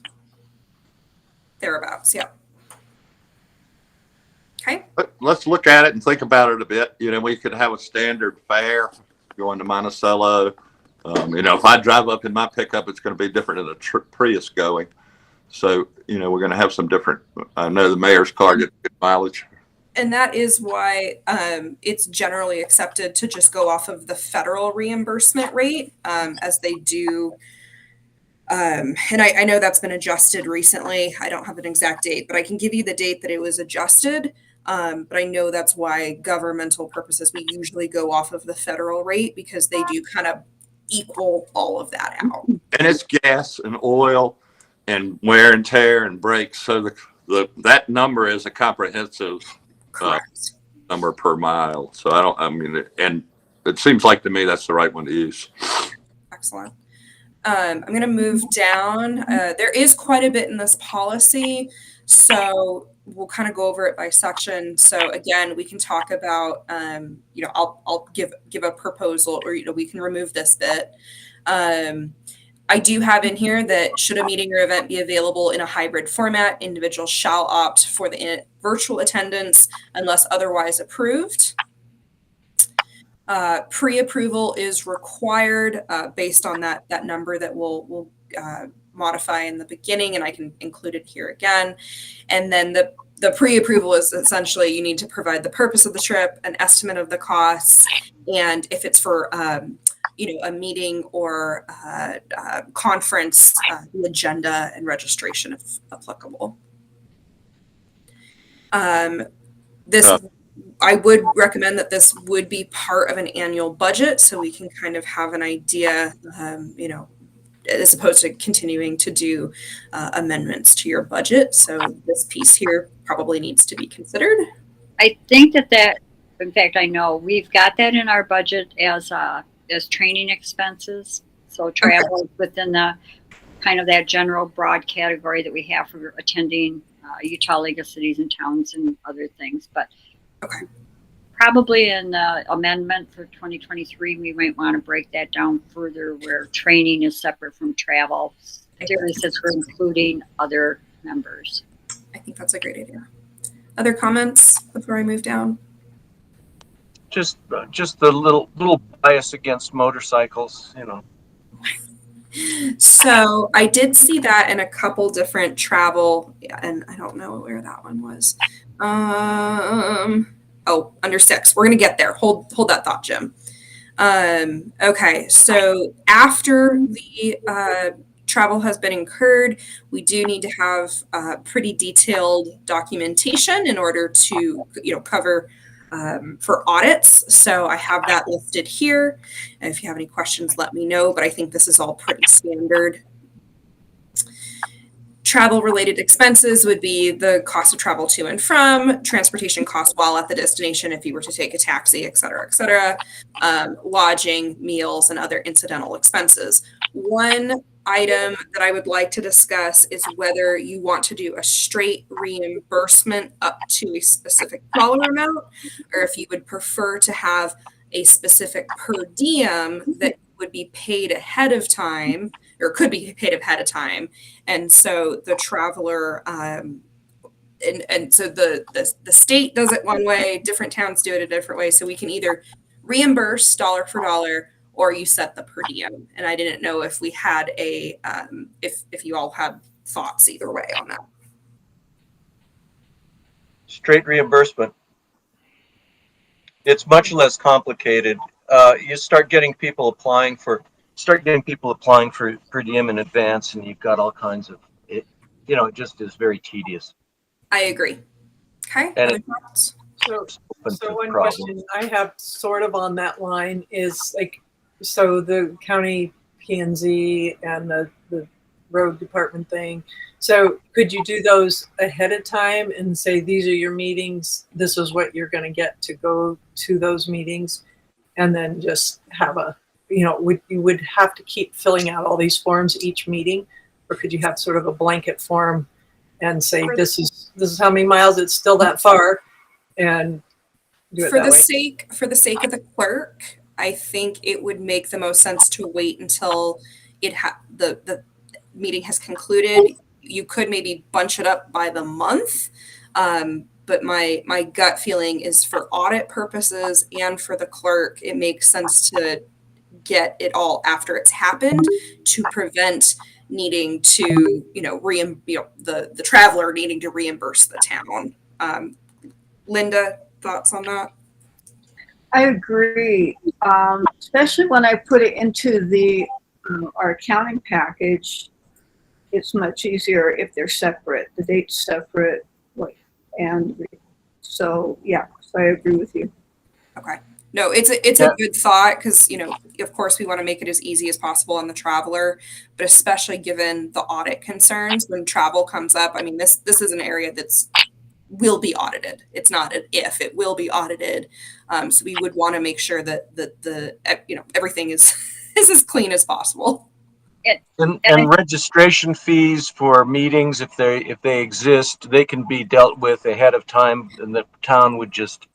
Speaker 6: Thereabouts, yeah. Okay.
Speaker 4: Let's look at it and think about it a bit. We could have a standard fare going to Monticello. If I drive up in my pickup, it's going to be different than a Prius going. So, we're going to have some different, I know the mayor's car gets good mileage.
Speaker 6: And that is why it's generally accepted to just go off of the federal reimbursement rate, as they do. And I know that's been adjusted recently. I don't have an exact date, but I can give you the date that it was adjusted. But I know that's why governmental purposes, we usually go off of the federal rate because they do kind of equal all of that out.
Speaker 4: And it's gas and oil and wear and tear and brakes. So that number is a comprehensive
Speaker 6: Correct.
Speaker 4: number per mile. So and it seems like to me that's the right one to use.
Speaker 6: Excellent. I'm going to move down. There is quite a bit in this policy, so we'll kind of go over it by section. So again, we can talk about, I'll give a proposal, or we can remove this bit. I do have in here that should a meeting or event be available in a hybrid format, individuals shall opt for the virtual attendance unless otherwise approved. Pre-approval is required based on that number that we'll modify in the beginning, and I can include it here again. And then the pre-approval is essentially you need to provide the purpose of the trip, an estimate of the costs, and if it's for a meeting or a conference, the agenda and registration if applicable. I would recommend that this would be part of an annual budget so we can kind of have an idea, as opposed to continuing to do amendments to your budget. So this piece here probably needs to be considered.
Speaker 2: I think that, in fact, I know we've got that in our budget as training expenses. So travel within the kind of that general broad category that we have for attending Utah League of Cities and Towns and other things. But probably in the amendment for 2023, we might want to break that down further where training is separate from travel, particularly since we're including other members.
Speaker 6: I think that's a great idea. Other comments before I move down?
Speaker 5: Just the little bias against motorcycles, you know.
Speaker 6: So I did see that in a couple different travel, and I don't know where that one was. Oh, under 6. We're gonna get there. Hold that thought, Jim. Okay, so after the travel has been incurred, we do need to have pretty detailed documentation in order to, cover for audits. So I have that listed here. And if you have any questions, let me know. But I think this is all pretty standard. Travel related expenses would be the cost of travel to and from, transportation costs while at the destination if you were to take a taxi, et cetera, lodging, meals, and other incidental expenses. One item that I would like to discuss is whether you want to do a straight reimbursement up to a specific dollar amount, or if you would prefer to have a specific per diem that would be paid ahead of time, or could be paid ahead of time. And so the traveler, and so the state does it one way, different towns do it a different way. So we can either reimburse dollar for dollar, or you set the per diem. And I didn't know if we had if you all had thoughts either way on that.
Speaker 5: Straight reimbursement. It's much less complicated. You start getting people applying for per diem in advance, and you've got all kinds of it. You know, it just is very tedious.
Speaker 6: I agree. Okay.
Speaker 5: And
Speaker 6: Other thoughts?
Speaker 3: So one question I have sort of on that line is like, so the county P&Z and the road department thing. So could you do those ahead of time and say, these are your meetings, this is what you're going to get to go to those meetings, and then just have you would have to keep filling out all these forms each meeting, or could you have sort of a blanket form and say, this is how many miles, it's still that far, and do it
Speaker 6: For
Speaker 3: that
Speaker 6: the
Speaker 3: way?
Speaker 6: for the sake of the clerk, I think it would make the most sense to wait until the meeting has concluded. You could maybe bunch it up by the month, but my gut feeling is for audit purposes and for the clerk, it makes sense to get it all after it's happened to prevent needing to, the traveler needing to reimburse the town. Linda, thoughts on that?
Speaker 1: I agree, especially when I put it into our accounting package. It's much easier if they're separate, the date's separate, and so yeah, so I agree with you.
Speaker 6: Okay. No, it's a good thought because, of course we want to make it as easy as possible on the traveler, but especially given the audit concerns when travel comes up. I mean, this is an area will be audited. It's not an if, it will be audited. So we would want to make sure that the everything is as clean as possible.
Speaker 5: And registration fees for meetings, if they exist, they can be dealt with ahead of time, and the town would just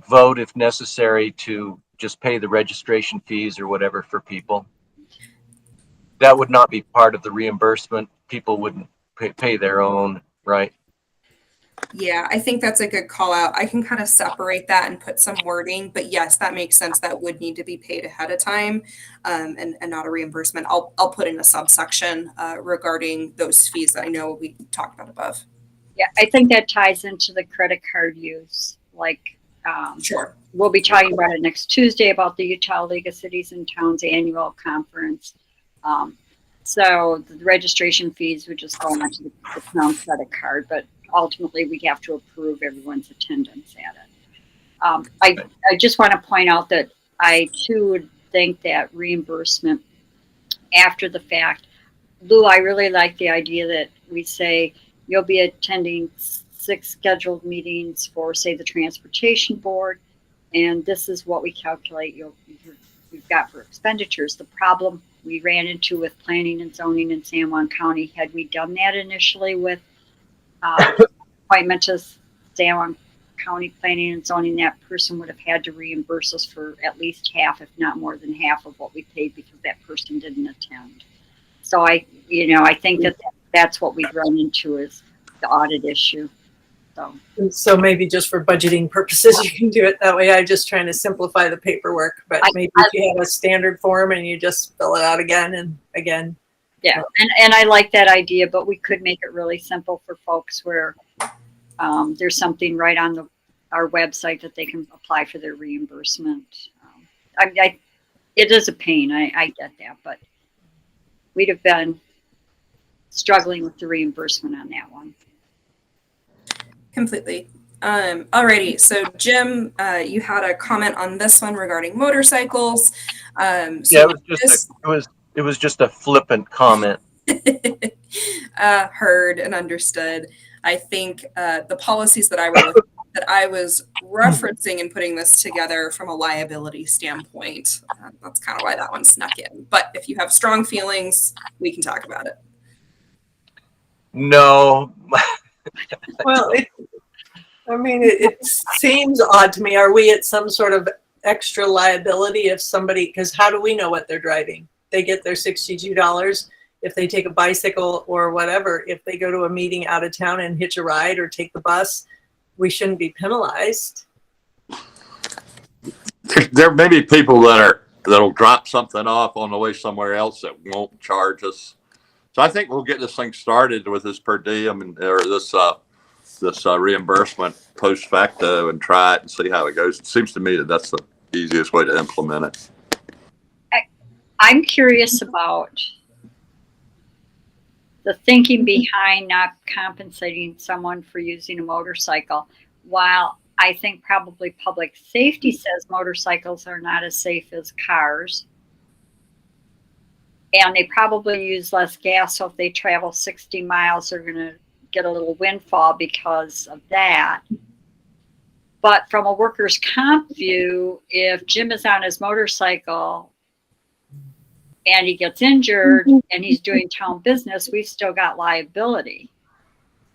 Speaker 5: vote if necessary to just pay the registration fees or whatever for people. That would not be part of the reimbursement. People wouldn't pay their own, right?
Speaker 6: Yeah, I think that's a good call out. I can kind of separate that and put some wording, but yes, that makes sense. That would need to be paid ahead of time, and not a reimbursement. I'll put in a subsection regarding those fees that I know we talked about above.
Speaker 2: Yeah, I think that ties into the credit card use.
Speaker 6: Sure.
Speaker 2: We'll be talking about it next Tuesday about the Utah League of Cities and Towns annual conference. So the registration fees would just go onto the town credit card, but ultimately we have to approve everyone's attendance at it. I just want to point out that I too would think that reimbursement after the fact. Lou, I really like the idea that we say you'll be attending 6 scheduled meetings for, say, the transportation board, and this is what we calculate you've got for expenditures. The problem we ran into with planning and zoning in San Juan County, had we done that initially with appointment to San Juan County Planning and Zoning, that person would have had to reimburse us for at least half, if not more than half, of what we paid because that person didn't attend. So I think that's what we've run into is the audit issue.
Speaker 3: So maybe just for budgeting purposes, you can do it that way. I'm just trying to simplify the paperwork, but maybe if you have a standard form and you just fill it out again and again.
Speaker 2: Yeah, and I like that idea, but we could make it really simple for folks where there's something right on our website that they can apply for their reimbursement. It is a pain, I get that, but we'd have been struggling with the reimbursement on that one.
Speaker 6: Completely. Alrighty, so Jim, you had a comment on this one regarding motorcycles.
Speaker 5: Yeah, it was just a flippant comment.
Speaker 6: Heard and understood. I think the policies that I was referencing and putting this together from a liability standpoint. That's kind of why that one snuck in. But if you have strong feelings, we can talk about it.
Speaker 5: No.
Speaker 3: Well, it seems odd to me. Are we at some sort of extra liability if somebody, because how do we know what they're driving? They get their $62 if they take a bicycle or whatever. If they go to a meeting out of town and hitch a ride or take the bus, we shouldn't be penalized.
Speaker 4: There may be people that'll drop something off on the way somewhere else that won't charge us. So I think we'll get this thing started with this per diem or this reimbursement post facto and try it and see how it goes. It seems to me that that's the easiest way to implement it.
Speaker 2: I'm curious about the thinking behind not compensating someone for using a motorcycle. While I think probably public safety says motorcycles are not as safe as cars, and they probably use less gas, so if they travel 60 miles, they're going to get a little windfall because of that. But from a workers' comp view, if Jim is on his motorcycle and he gets injured and he's doing town business, we've still got liability.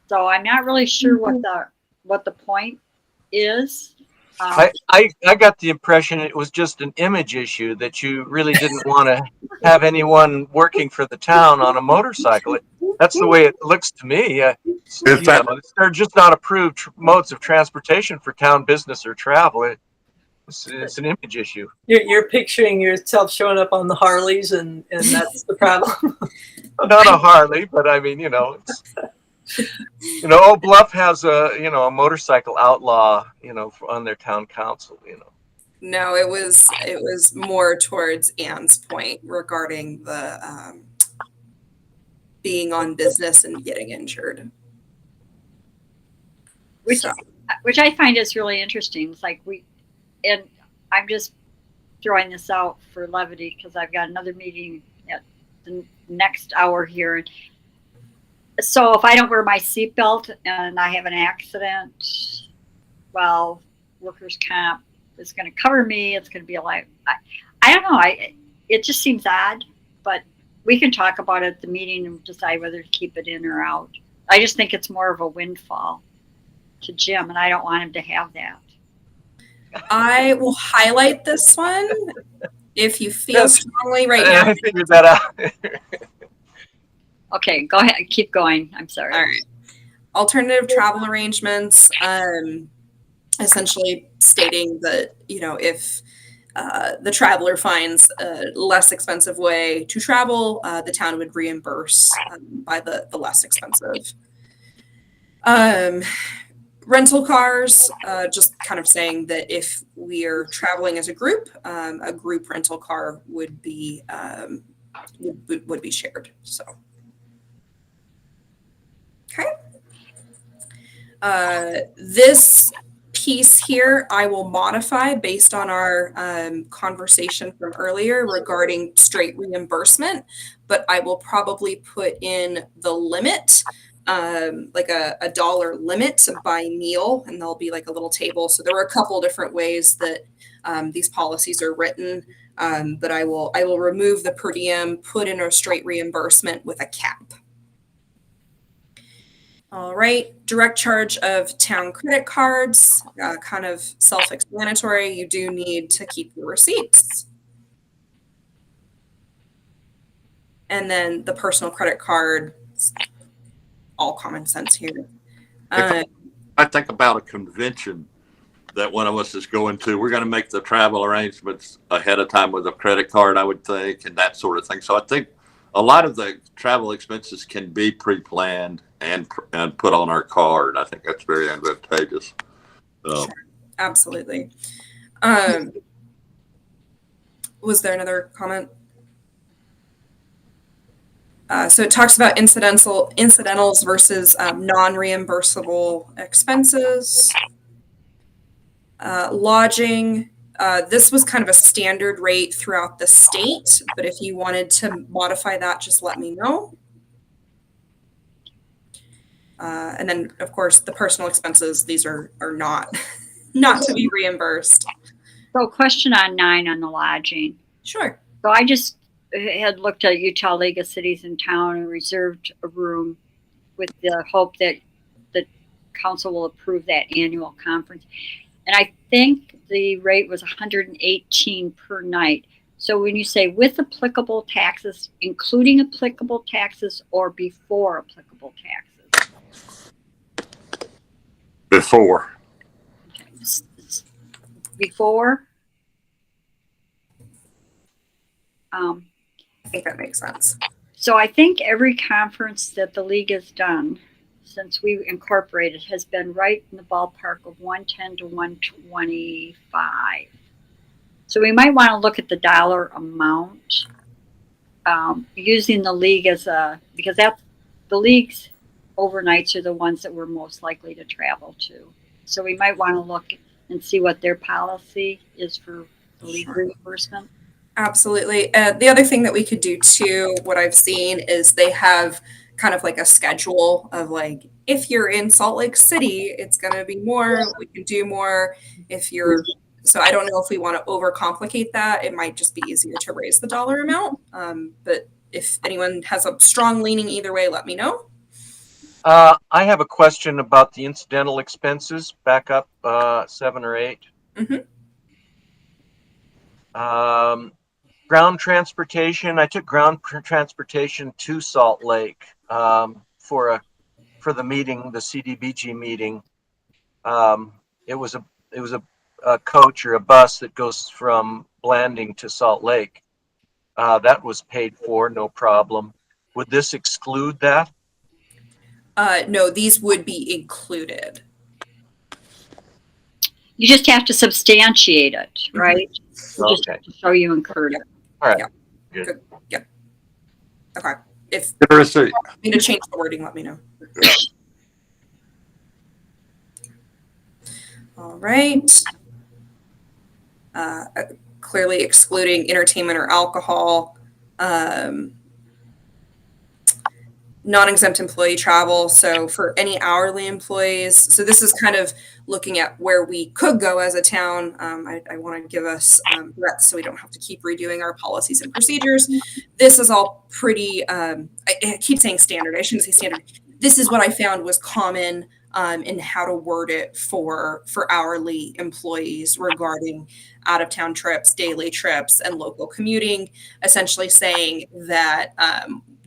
Speaker 2: So I'm not really sure what the point is.
Speaker 5: I got the impression it was just an image issue, that you really didn't want to have anyone working for the town on a motorcycle. That's the way it looks to me. They're just not approved modes of transportation for town business or travel. It's an image issue.
Speaker 3: You're picturing yourself showing up on the Harleys, and that's the problem.
Speaker 5: Not a Harley, but I mean, Old Bluff has a motorcycle outlaw, on their town council,
Speaker 6: No, it was more towards Anne's point regarding the being on business and getting injured.
Speaker 2: Which I find is really interesting. It's like and I'm just throwing this out for levity because I've got another meeting at the next hour here. So if I don't wear my seatbelt and I have an accident, well, workers' comp is going to cover me. It's going to be I don't know. It just seems odd, but we can talk about it at the meeting and decide whether to keep it in or out. I just think it's more of a windfall to Jim, and I don't want him to have that.
Speaker 6: I will highlight this one if you feel strongly right now.
Speaker 5: I figured that out.
Speaker 2: Okay, go ahead. Keep going. I'm sorry.
Speaker 6: All right. Alternative travel arrangements, essentially stating that, if the traveler finds a less expensive way to travel, the town would reimburse by the less expensive. Rental cars, just kind of saying that if we are traveling as a group rental car would be shared. So, okay. This piece here I will modify based on our conversation from earlier regarding straight reimbursement, but I will probably put in the limit. Like a dollar limit by meal, and there'll be like a little table. So there are a couple different ways that these policies are written, but I will remove the per diem, put in a straight reimbursement with a cap. All right, direct charge of town credit cards, kind of self-explanatory. You do need to keep your receipts. And then the personal credit card, all common sense here.
Speaker 4: I think about a convention that one of us is going to. We're going to make the travel arrangements ahead of time with a credit card, I would think, and that sort of thing. So I think a lot of the travel expenses can be pre-planned and put on our card. I think that's very advantageous.
Speaker 6: Sure. Absolutely. Was there another comment? So it talks about incidentals versus non-reimbursable expenses. Lodging. This was kind of a standard rate throughout the state, but if you wanted to modify that, just let me know. And then, of course, the personal expenses, these are not not to be reimbursed.
Speaker 2: So question on 9 on the lodging.
Speaker 6: Sure.
Speaker 2: So I just had looked at Utah League of Cities and Town and reserved a room with the hope that the council will approve that annual conference. And I think the rate was $118 per night. So when you say with applicable taxes, including applicable taxes or before applicable taxes?
Speaker 4: Before.
Speaker 2: Okay. Before?
Speaker 6: I think that makes sense.
Speaker 2: So I think every conference that the league has done since we incorporated has been right in the ballpark of 110 to 125. So we might want to look at the dollar amount, using the league as because that's the league's overnights are the ones that we're most likely to travel to. So we might want to look and see what their policy is for the league reimbursement.
Speaker 6: Absolutely. The other thing that we could do too, what I've seen is they have kind of like a schedule of like, if you're in Salt Lake City, it's going to be more, we can do more. If you're, so I don't know if we want to overcomplicate that. It might just be easier to raise the dollar amount. But if anyone has a strong leaning either way, let me know.
Speaker 5: I have a question about the incidental expenses, back up 7 or 8.
Speaker 6: Mm-hmm.
Speaker 5: Ground transportation. I took ground transportation to Salt Lake for the meeting, the CDBG meeting. It was a coach or a bus that goes from Blanding to Salt Lake. That was paid for, no problem. Would this exclude that?
Speaker 6: No, these would be included.
Speaker 2: You just have to substantiate it, right? You just have to show you incurred it.
Speaker 5: All right.
Speaker 6: Yeah. Good. Yeah. Okay. If
Speaker 4: Interesting.
Speaker 6: you need to change the wording, let me know. All right. Clearly excluding entertainment or alcohol. Non-exempt employee travel. So for any hourly employees, so this is kind of looking at where we could go as a town. I want to give us breadth so we don't have to keep redoing our policies and procedures. This is all pretty, I keep saying standard. I shouldn't say standard. This is what I found was common in how to word it for hourly employees regarding out-of-town trips, daily trips, and local commuting, essentially saying that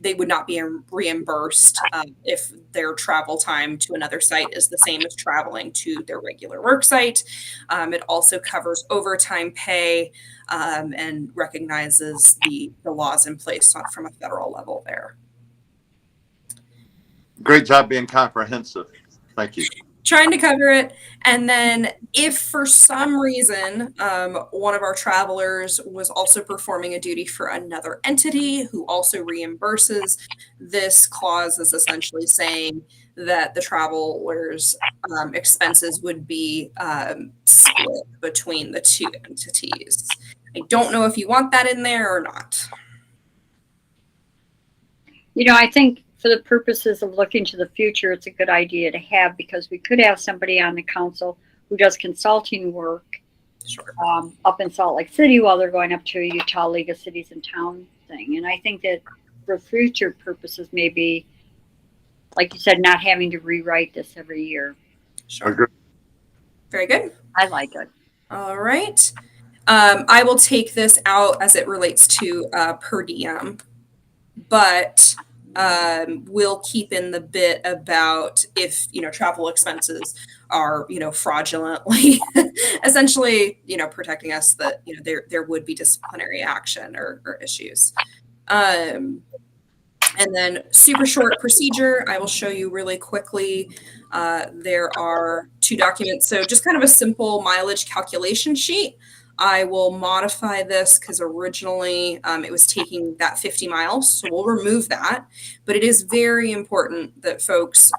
Speaker 6: they would not be reimbursed if their travel time to another site is the same as traveling to their regular work site. It also covers overtime pay and recognizes the laws in place from a federal level there.
Speaker 4: Great job being comprehensive. Thank you.
Speaker 6: Trying to cover it. And then if for some reason one of our travelers was also performing a duty for another entity who also reimburses, this clause is essentially saying that the traveler's expenses would be split between the two entities. I don't know if you want that in there or not.
Speaker 2: You know, I think for the purposes of looking to the future, it's a good idea to have, because we could have somebody on the council who does consulting work up in Salt Lake City while they're going up to a Utah League of Cities and Town thing. And I think that for future purposes, maybe, like you said, not having to rewrite this every year.
Speaker 6: Sure. Very good.
Speaker 2: I like it.
Speaker 6: All right. I will take this out as it relates to per diem, but we'll keep in the bit about if, travel expenses are, fraudulently essentially, protecting us, that, there would be disciplinary action or issues. And then super short procedure, I will show you really quickly. There are 2 documents. So just kind of a simple mileage calculation sheet. I will modify this because originally it was taking that 50 miles. So we'll remove that. But it is very important that folks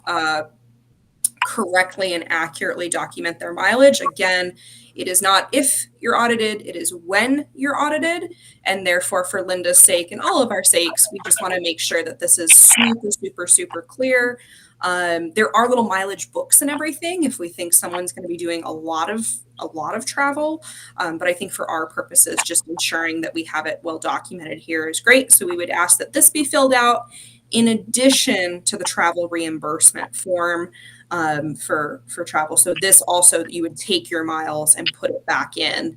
Speaker 6: correctly and accurately document their mileage. Again, it is not if you're audited, it is when you're audited. And therefore, for Linda's sake and all of our sakes, we just want to make sure that this is super, super, super clear. There are little mileage books and everything if we think someone's going to be doing a lot of travel. But I think for our purposes, just ensuring that we have it well documented here is great. So we would ask that this be filled out in addition to the travel reimbursement form for travel. So this also, you would take your miles and put it back in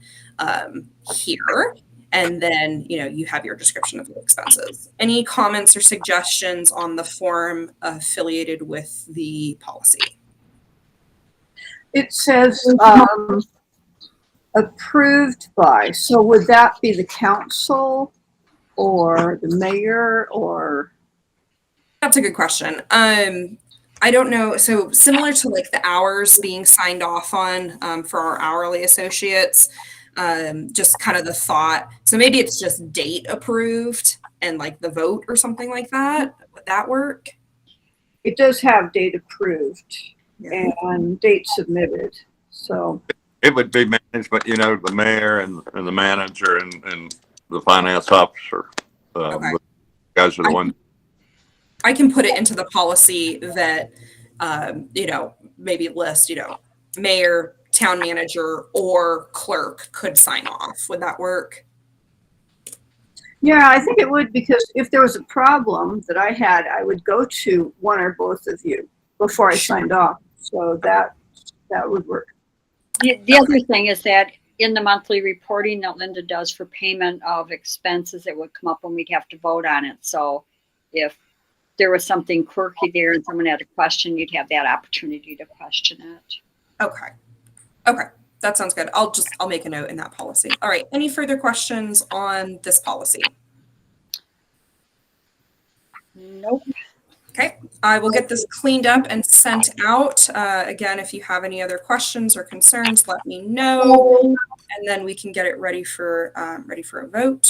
Speaker 6: here. And then, you have your description of the expenses. Any comments or suggestions on the form affiliated with the policy?
Speaker 1: It says approved by. So would that be the council or the mayor or?
Speaker 6: That's a good question. I don't know. So similar to like the hours being signed off on for our hourly associates, just kind of the thought. So maybe it's just date approved and like the vote or something like that. Would that work?
Speaker 1: It does have date approved and date submitted. So
Speaker 4: It would be management, the mayor and the manager and the finance officer.
Speaker 6: Okay.
Speaker 4: The guys are the ones.
Speaker 6: I can put it into the policy that, maybe list, mayor, town manager, or clerk could sign off. Would that work?
Speaker 1: yeah, I think it would, because if there was a problem that I had, I would go to one or both of you before I signed off. So that would work.
Speaker 2: The other thing is that in the monthly reporting that Linda does for payment of expenses, it would come up when we'd have to vote on it. So if there was something quirky there and someone had a question, you'd have that opportunity to question it.
Speaker 6: Okay. That sounds good. I'll make a note in that policy. All right. Any further questions on this policy?
Speaker 2: Nope.
Speaker 6: Okay. I will get this cleaned up and sent out. Again, if you have any other questions or concerns, let me know, and then we can get it ready for a vote.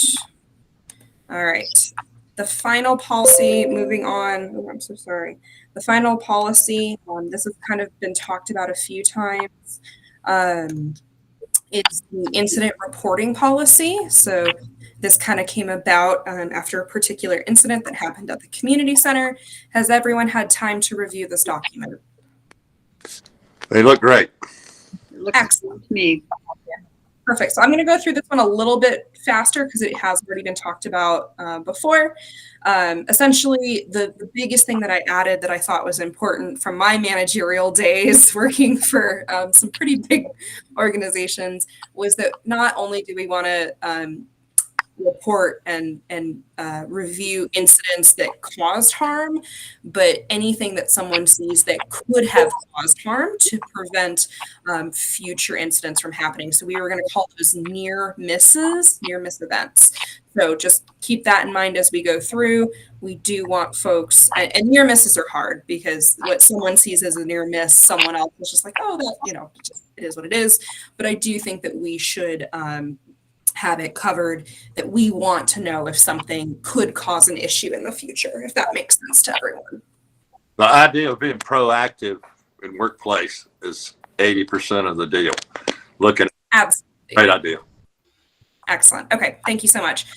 Speaker 6: All right. The final policy, moving on. Oh, I'm so sorry. The final policy, this has kind of been talked about a few times. It's the incident reporting policy. So this kind of came about after a particular incident that happened at the community center. Has everyone had time to review this document?
Speaker 4: They look great.
Speaker 2: It looks excellent to me.
Speaker 6: Perfect. So I'm going to go through this one a little bit faster because it has already been talked about before. Essentially, the biggest thing that I added that I thought was important from my managerial days working for some pretty big organizations was that not only do we want to report and review incidents that caused harm, but anything that someone sees that could have caused harm to prevent future incidents from happening. So we were going to call those near miss events. So just keep that in mind as we go through. We do want folks, and near misses are hard because what someone sees as a near miss, someone else is just like, oh, that, it is what it is. But I do think that we should have it covered, that we want to know if something could cause an issue in the future, if that makes sense to everyone.
Speaker 4: The idea of being proactive in workplace is 80% of the deal.
Speaker 6: Absolutely.
Speaker 4: Great idea.
Speaker 6: Excellent. Okay. Thank you so much.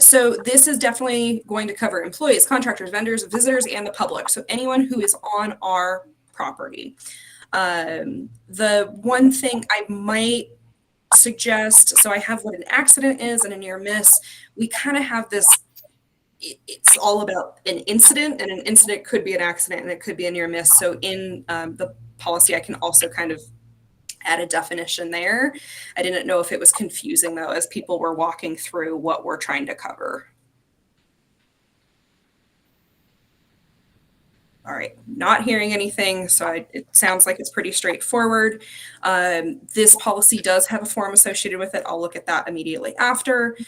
Speaker 6: So this is definitely going to cover employees, contractors, vendors, visitors, and the public. So anyone who is on our property. The one thing I might suggest, so I have what an accident is and a near miss. We kind of have this, it's all about an incident, and an incident could be an accident and it could be a near miss. So in the policy, I can also kind of add a definition there. I didn't know if it was confusing though, as people were walking through what we're trying to cover. All right, not hearing anything, so it sounds like it's pretty straightforward. This policy does have a form associated with it. I'll look at that immediately after.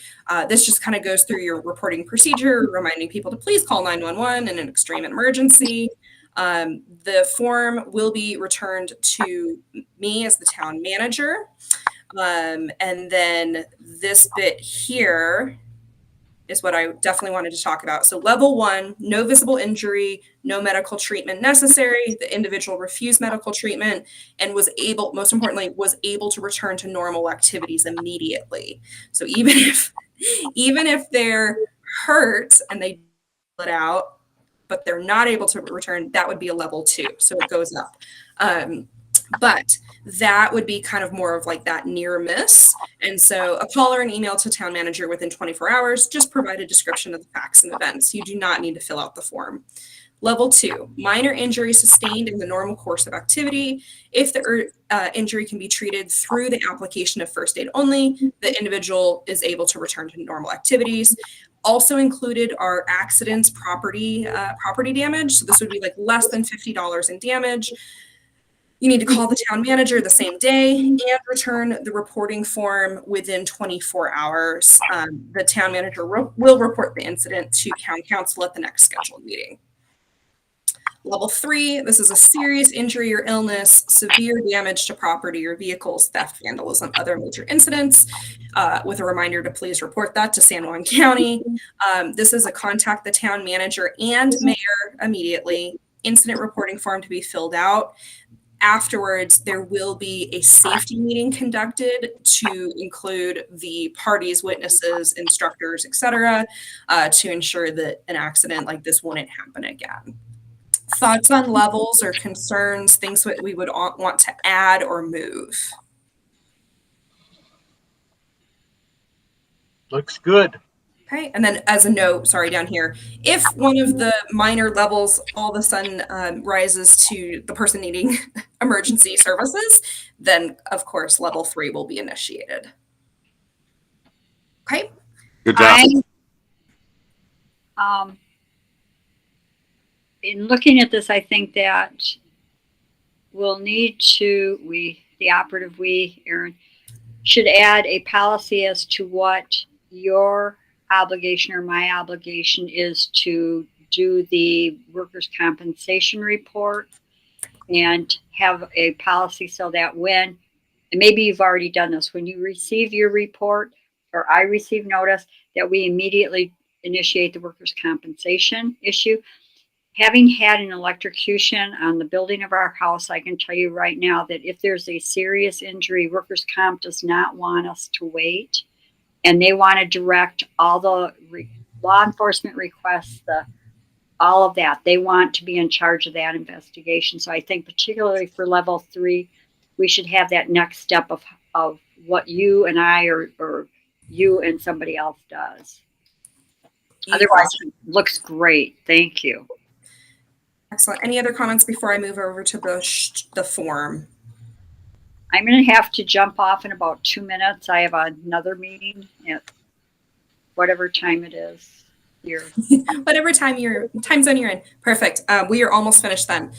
Speaker 6: This just kind of goes through your reporting procedure, reminding people to please call 911 in an extreme emergency. The form will be returned to me as the town manager. And then this bit here is what I definitely wanted to talk about. So level 1, no visible injury, no medical treatment necessary. The individual refused medical treatment and was able, most importantly, was able to return to normal activities immediately. So even if they're hurt and they pull it out, but they're not able to return, that would be a level 2. So it goes up. But that would be kind of more of like that near miss. And so a call or an email to town manager within 24 hours, just provide a description of the facts and events. You do not need to fill out the form. Level 2, minor injury sustained in the normal course of activity. If the injury can be treated through the application of first aid only, the individual is able to return to normal activities. Also included are accidents, property damage. So this would be like less than $50 in damage. You need to call the town manager the same day and return the reporting form within 24 hours. The town manager will report the incident to town council at the next scheduled meeting. Level 3, this is a serious injury or illness, severe damage to property or vehicles, theft, vandalism, other major incidents, with a reminder to please report that to San Juan County. This is a contact the town manager and mayor immediately. Incident reporting form to be filled out. Afterwards, there will be a safety meeting conducted to include the parties, witnesses, instructors, etc., to ensure that an accident like this wouldn't happen again. Thoughts on levels or concerns, things that we would want to add or move?
Speaker 5: Looks good.
Speaker 6: Okay, and then as a note, sorry, down here, if one of the minor levels all of a sudden rises to the person needing emergency services, then of course level 3 will be initiated. Okay.
Speaker 4: Good job.
Speaker 2: In looking at this, I think that we'll need to, the operative, Aaron, should add a policy as to what your obligation or my obligation is to do the workers' compensation report and have a policy so that when, and maybe you've already done this, when you receive your report or I receive notice, that we immediately initiate the workers' compensation issue. Having had an electrocution on the building of our house, I can tell you right now that if there's a serious injury, workers' comp does not want us to wait. And they want to direct all the law enforcement requests, all of that. They want to be in charge of that investigation. So I think particularly for level 3, we should have that next step of what you and I or you and somebody else does. Otherwise, it looks great. Thank you.
Speaker 6: Excellent. Any other comments before I move over to the form?
Speaker 2: I'm going to have to jump off in about 2 minutes. I have another meeting at whatever time it is here.
Speaker 6: Whatever time zone you're in. Perfect. We are almost finished then.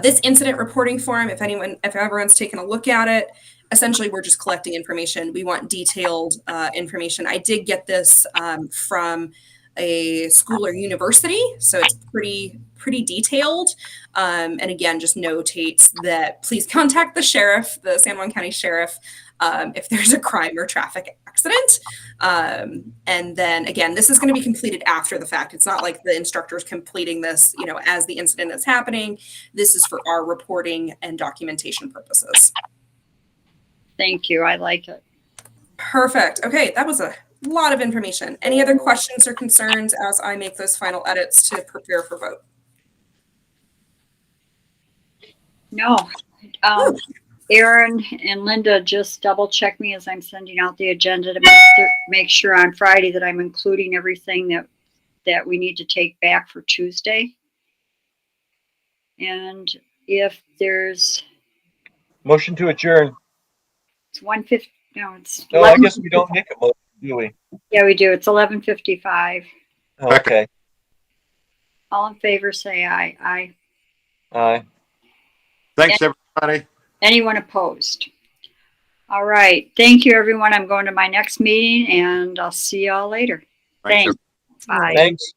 Speaker 6: This incident reporting form, if everyone's taken a look at it, essentially we're just collecting information. We want detailed information. I did get this from a school or university, so it's pretty detailed. And again, just notates that please contact the sheriff, the San Juan County Sheriff, if there's a crime or traffic accident. And then again, this is going to be completed after the fact. It's not like the instructor's completing this, as the incident is happening. This is for our reporting and documentation purposes.
Speaker 2: Thank you. I like it.
Speaker 6: Perfect. Okay, that was a lot of information. Any other questions or concerns as I make those final edits to prepare for vote?
Speaker 2: No. Aaron and Linda, just double check me as I'm sending out the agenda to make sure on Friday that I'm including everything that we need to take back for Tuesday. And if there's
Speaker 5: Motion to adjourn.
Speaker 2: it's 1:50. No, it's
Speaker 5: No,
Speaker 2: 11,
Speaker 5: I guess we don't make a motion, do we?
Speaker 2: yeah, we do. It's 11:55.
Speaker 5: Okay.
Speaker 2: All in favor, say aye. Aye.
Speaker 5: Aye.
Speaker 4: Thanks, everybody.
Speaker 2: Anyone opposed? All right. Thank you, everyone. I'm going to my next meeting and I'll see y'all later.
Speaker 4: Thanks,
Speaker 2: Thanks. Bye.
Speaker 5: Thanks.